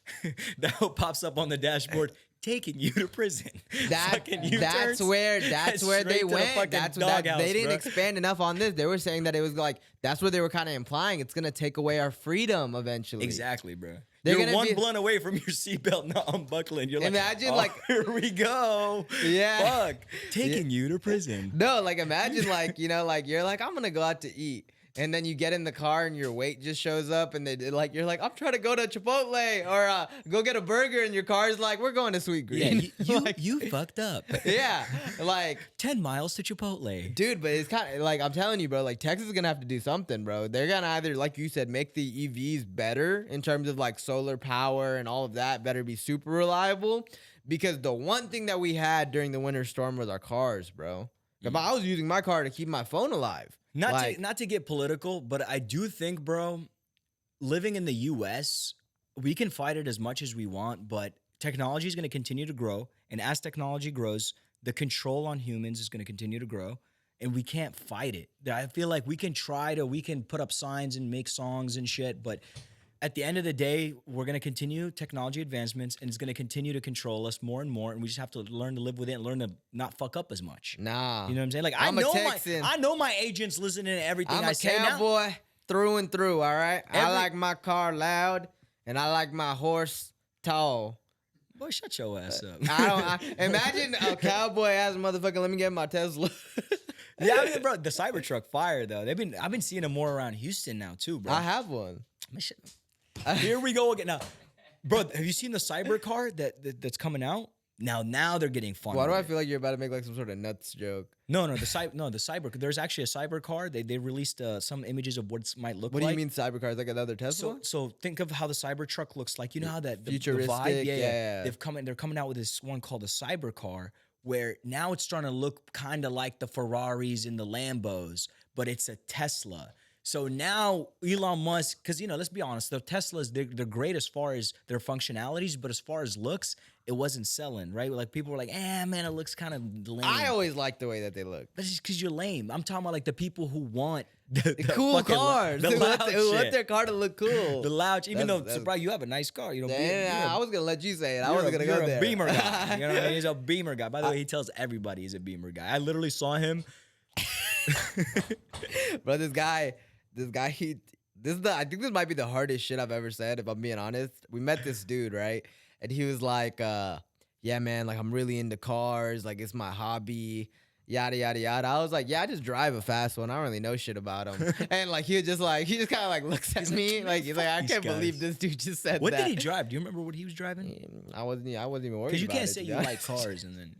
that pops up on the dashboard, taking you to prison. That's U-turns, where straight they to the went. fucking That's doghouse, they didn't bro. expand enough on this. They were saying that it was like that's what they were kind of implying. It's gonna take away our freedom eventually. Exactly, bro. They're You're gonna one be- blunt away from your seatbelt not unbuckling. You're like, Imagine, oh, like- here we go. Yeah. Fuck. Taking you to prison. No, like imagine like like you're like I'm gonna go out to eat. And then you get in the car and your weight just shows up and you're like, I'm trying to go to Chipotle or go get a burger and your car's like, we're going to Sweet Green. Yeah, Like, you fucked up. yeah, like, 10 miles to Chipotle. dude, but it's kind of like, I'm telling you, bro, like Texas is going to have to do something, bro. They're going to either, like you said, make the EVs better in terms of like solar power and all of that, better be super reliable. Because the one thing that we had during the winter storm was our cars, bro. I was using my car to keep my phone alive. Not to get political, but I do think, bro, living in the US, we can fight it as much as we want, but technology is going to continue to grow. And as technology grows, the control on humans is going to continue to grow. And we can't fight it. I feel like we can put up signs and make songs and shit, but at the end of the day, we're going to continue technology advancements and it's going to continue to control us more and more. And we just have to learn to live with it and learn to not fuck up as much. Nah. You know what I'm saying? Like, I'm a Texan. I know my agents listening to everything I'm I a say now. cowboy through and through, all right? I like my car loud, and I like my horse tall. Boy, shut your ass up. Imagine a cowboy ass motherfucker, let me get my Tesla. Yeah, I mean, bro, the Cybertruck fire, though. I've been seeing them more around Houston now, too, bro. I have one. Here we go again. Now, bro, have you seen the cyber car that's coming out? Now they're getting fun. Why do with I it. feel like you're about to make like some sort of nuts joke? No, the cyber. There's actually a cyber car. They released some images of what it might look What like. do you mean cybercars? Like another Tesla? So think of how the Cybertruck looks like. You know how that the Futuristic, vibe? yeah. They're coming out with this one called the cyber car, where now it's starting to look kind of like the Ferraris and the Lambos, but it's a Tesla. So now Elon Musk, because let's be honest, the Teslas they're great as far as their functionalities, but as far as looks, it wasn't selling, right? Like people were like, man, it looks kind of lame. I always like the way that they look. That's just because you're lame. I'm talking about like the people who want the Cool fucking cars. the Who loud want shit. their car to look cool. The loud, even though, That's- bro, you have a nice car. I was gonna let you say it. I you're wasn't gonna go you're there. a Beamer guy. You know what I mean? He's a Beamer guy. By the way, he tells everybody he's a Beamer guy. I literally saw him. Bro, this guy, I think this might be the hardest shit I've ever said, if I'm being honest. We met this dude, right? And he was like, yeah, man, like I'm really into cars, like it's my hobby, yada yada yada. I was like, yeah, I just drive a fast one. I don't really know shit about him. And like he just kind of like looks at me, like he's like, I these can't guys. believe this dude just said What that. did he drive? Do you remember what he was driving? I wasn't even worried about it. Because you can't to say be you honest. like cars and then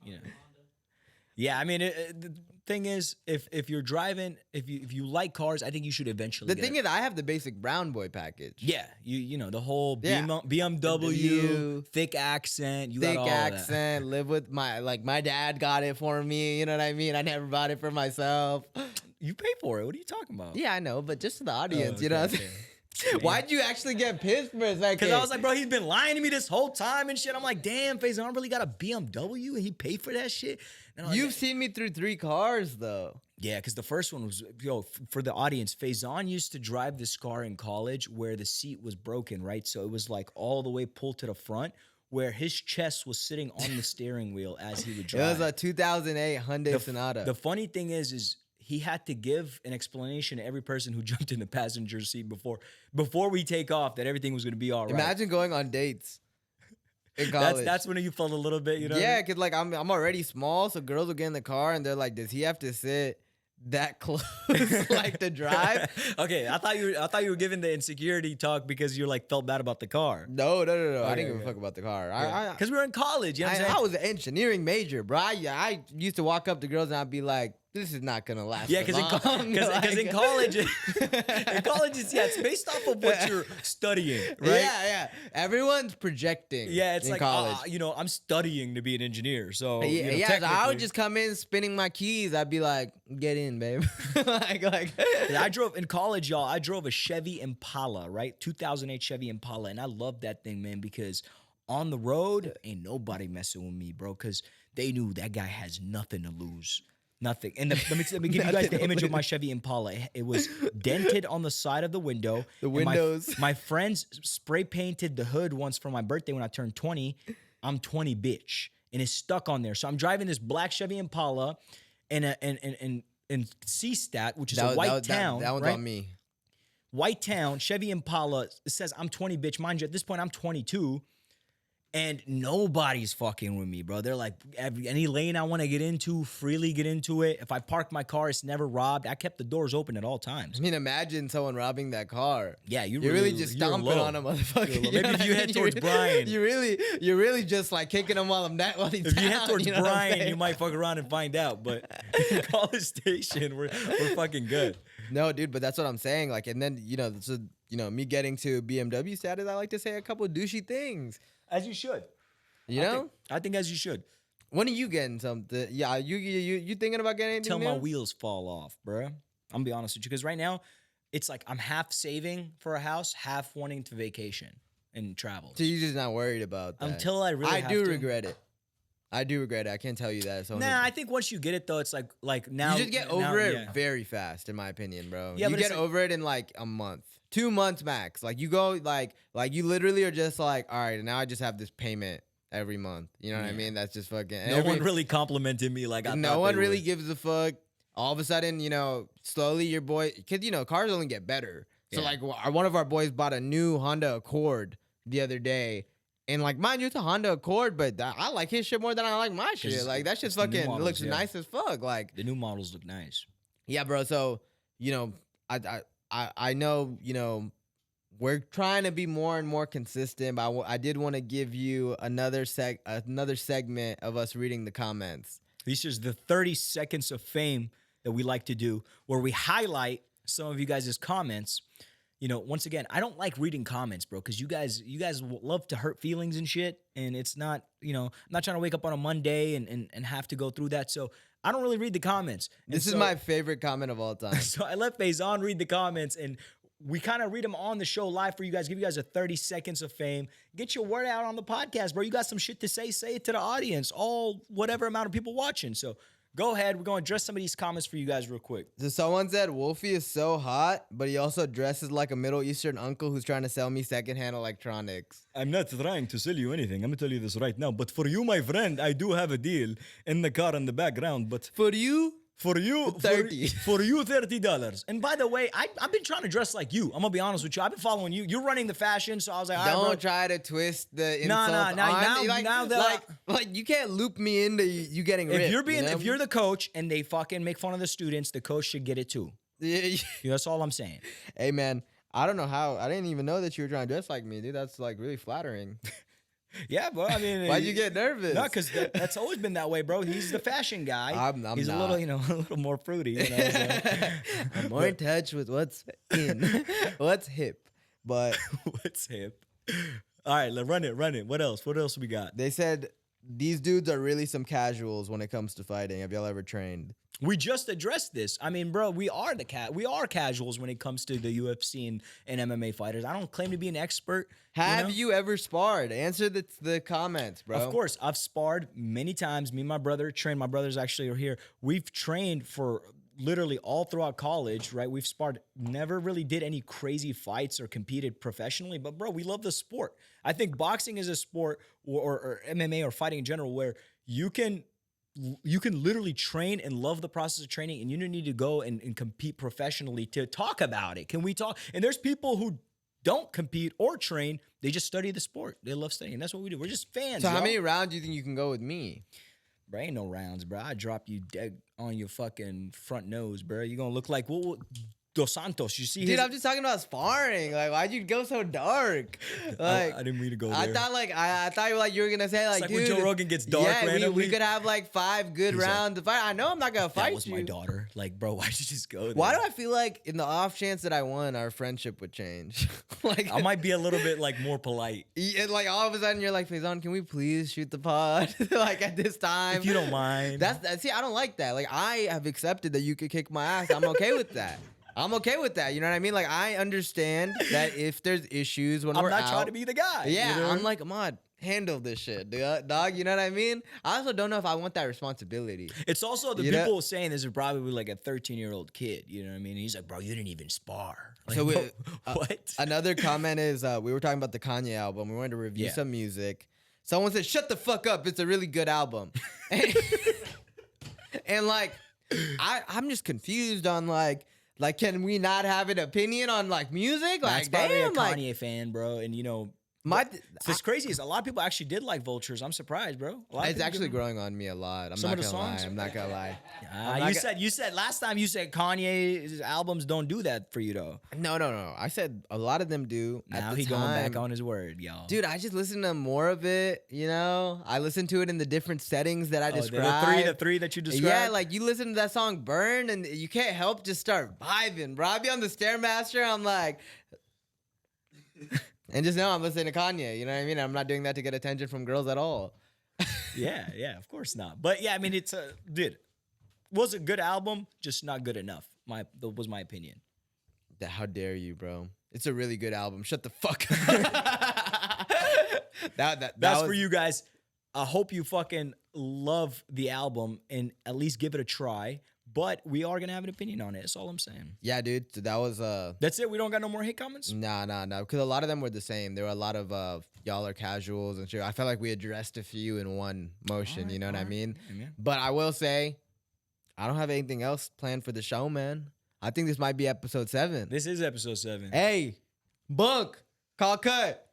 Yeah, I mean, the thing is, if you're driving, if you like cars, I think you should eventually. The thing is, I have the basic brown boy package. yeah, you know the whole Yeah. BMW, thick accent, you Thick got all that. accent, live with my dad got it for me. You know what I mean? I never bought it for myself. You pay for it. What are you talking about? Yeah, I know, but just to the Oh, audience, you know. okay. Why'd you actually get pissed for a second? Because I was like, bro, he's been lying to me this whole time and shit. I'm like, damn, Faison really got a BMW and he paid for that shit. And I'm like, You've seen me through 3 cars, though. yeah, because the first one was, for the audience, Faison used to drive this car in college where the seat was broken, right? So it was like all the way pulled to the front where his chest was sitting on the steering wheel as he would It drive. was a 2008 Hyundai Sonata. The funny thing is he had to give an explanation to every person who jumped in the passenger seat before we take off that everything was going to be all right. Imagine going on dates in college. That's when you felt a little bit, you know? Yeah, because like I'm already small, so girls will get in the car and they're like, does he have to sit that close like to drive? Okay, I thought you were giving the insecurity talk because you like felt bad about the car. No. I Okay, didn't give a okay. fuck about the car. Because we were in college, you know what I'm saying? I was an engineering major, bro. I used to walk up to girls and I'd be like, this is not gonna last. Yeah, because in college, it's based off of what you're studying, right? Yeah. Everyone's projecting. Yeah, it's in like college. I'm studying to be an engineer, so Yeah, so I would technically- just come in spinning my keys. I'd be like, "Get in, babe." like. Yeah, I drove in college, y'all. I drove a Chevy Impala, right? 2008 Chevy Impala, and I loved that thing, man, because on the road, ain't nobody messing with me, bro, because they knew that guy has nothing to lose. Nothing. And let me give you guys the image of my Chevy Impala. It was dented on the side of the window. The and windows. My friends spray painted the hood once for my birthday when I turned 20. I'm 20, bitch. And it's stuck on there. So I'm driving this black Chevy Impala in Seastat, which is a white town. That one's right? on me. White town, Chevy Impala. It says I'm 20, bitch. Mind you, at this point, I'm 22. And nobody's fucking with me, bro. They're like, any lane I want to get into, freely get into it. If I park my car, it's never robbed. I kept the doors open at all times. I mean, imagine someone robbing that car. Yeah, You're really just stomping on a motherfucker. Maybe if you head towards Bryan. You're really just like kicking him while he's down. If you head towards you know Bryan, you might fuck around and find out. But in College Station, we're fucking good. No, dude, but that's what I'm saying. Like, and then me getting to BMW status, I like to say a couple douchey things. As you should. I think as you should. When are you getting something? Yeah, you thinking about getting anything Till new? my wheels fall off, bruh. I'm gonna be honest with you, because right now, it's like I'm half saving for a house, half wanting to vacation and travel. So you're just not worried about that? Until I really have do to. regret it. I do regret it. I can't tell you that. So Nah, I think once you get it, though, it's like now. you just get now- over it yeah. very fast, in my opinion, bro. Yeah, you but get it's like- over it in like a month, 2 months max. Like you go like you literally are just like, all right, now I just have this payment every month. You know what I Yeah. mean? That's just fucking. No one really complimented me like I No thought one they really would. gives a fuck. All of a sudden, slowly your boy, because cars only get better. So Yeah. like, one of our boys bought a new Honda Accord the other day. And like, mind you, it's a Honda Accord, but I like his shit more than I like my shit. It's- Like that shit it's the new fucking models, looks yeah. nice as fuck. Like, The new models look nice. yeah, bro. So I know we're trying to be more and more consistent. But I did want to give you another segment of us reading the comments. This is the 30 seconds of fame that we like to do, where we highlight some of you guys' comments. Once again, I don't like reading comments, bro, because you guys love to hurt feelings and shit, and it's not, I'm not trying to wake up on a Monday and have to go through that. So I don't really read the comments. This is my favorite comment of all time. So I let Faison read the comments, and we kind of read them on the show live for you guys, give you guys a 30 seconds of fame. Get your word out on the podcast, bro. You got some shit to say it to the audience, whatever amount of people watching. So go ahead. We're going to address some of these comments for you guys real quick. So someone said Wolfie is so hot, but he also dresses like a Middle Eastern uncle who's trying to sell me secondhand electronics. I'm not trying to sell you anything. I'm going to tell you this right now. But for you, my friend, I do have a deal in the car in the background. But For you, For you, 30. For you, $30. And by the way, I've been trying to dress like you. I'm gonna be honest with you. I've been following you. You're running the fashion, so I was like, all right, don't bro. try to twist the Nah, insult nah, on. now that- like you can't loop me into you getting ripped. If you're the coach and they fucking make fun of the students, the coach should get it too. That's all I'm saying. Hey man, I don't know how. I didn't even know that you were trying to dress like me, dude. That's like really flattering. Yeah, bro. I mean, Why'd you get nervous? No, because that's always been that way, bro. He's the fashion guy. I'm He's not. a little, a little more fruity. I'm more in touch with what's in, what's hip. But What's hip? All right, run it. What else? What else we got? they said these dudes are really some casuals when it comes to fighting. Have y'all ever trained? We just addressed this. I mean, bro, we are casuals when it comes to the UFC and MMA fighters. I don't claim to be an expert. Have you ever sparred? Answer the comments, bro. Of course, I've sparred many times. Me and my brother trained. My brothers actually are here. We've trained for literally all throughout college, right? We've sparred, never really did any crazy fights or competed professionally, but bro, we love the sport. I think boxing is a sport or MMA or fighting in general where you can literally train and love the process of training, and you don't need to go and compete professionally to talk about it. Can we talk? And there's people who don't compete or train. They just study the sport. They love studying. That's what we do. We're just fans. So how y'all. many rounds do you think you can go with me? Bro, ain't no rounds, bro. I drop you dead on your fucking front nose, bro. You gonna look like Dos Santos. You see, Dude, I'm just talking about sparring. Like, why'd you go so dark? Like, I didn't mean to go there. I thought I thought you were gonna say like, like dude, when Joe Rogan gets dark randomly. we could have like 5 good He's like, rounds to fight. I know I'm not gonna fight that was you. my daughter. Like, bro, why'd you just go there? Why do I feel like in the off chance that I won, our friendship would change? Like, I might be a little bit like more polite. and like all of a sudden you're like, Faison, can we please shoot the pod like at this time? If you don't mind. See, I don't like that. Like, I have accepted that you could kick my ass. I'm okay with that. I'm okay with that. You know what I mean? Like, I understand that if there's issues when I'm we're not out, trying to be the guy. yeah, you know? I'm like, Ahmad, handle this shit, dog. You know what I mean? I also don't know if I want that responsibility. It's also the You know- people saying this is probably like a 13-year-old kid. You know what I mean? He's like, bro, you didn't even spar. Like, So bro, what? Another comment is we were talking about the Kanye album. We wanted to review Yeah. some music. Someone said, "Shut the fuck up! It's a really good album." And like, I'm just confused on like, can we not have an opinion on like music? That's Like, probably damn, a like Kanye fan, bro. And you know, my. it's crazy is a lot of people actually did like Vultures. I'm surprised, bro. A lot of It's people actually did. growing on me a lot. I'm Some not of the gonna lie. songs? I'm not gonna lie. You said last time you said Kanye's albums don't do that for you though. No. I said a lot of them do. Now at he the going back time. on his word, y'all. Dude, I just listen to more of it, you know? I listen to it in the different settings that I Oh, described. the three that you described. Yeah, like you listen to that song Burn and you can't help just start vibing, bro. I be on the Stairmaster, I'm like... and just know I'm listening to Kanye, you know what I mean? I'm not doing that to get attention from girls at all. yeah, of course not. But yeah, I mean, it's a dude. Was a good album, just not good enough. That was my opinion. How dare you, bro? It's a really good album. Shut the fuck up. that That's was, for you guys. I hope you fucking love the album and at least give it a try. But we are gonna have an opinion on it. That's all I'm saying. Yeah, dude. So that was That's it. We don't got no more hate comments. Nah. Because a lot of them were the same. There were a lot of y'all are casuals and shit. I felt like we addressed a few in one motion. You know what I mean? Yeah. But I will say, I don't have anything else planned for the show, man. I think this might be episode 7. This is episode 7. Hey, Bunk, call cut.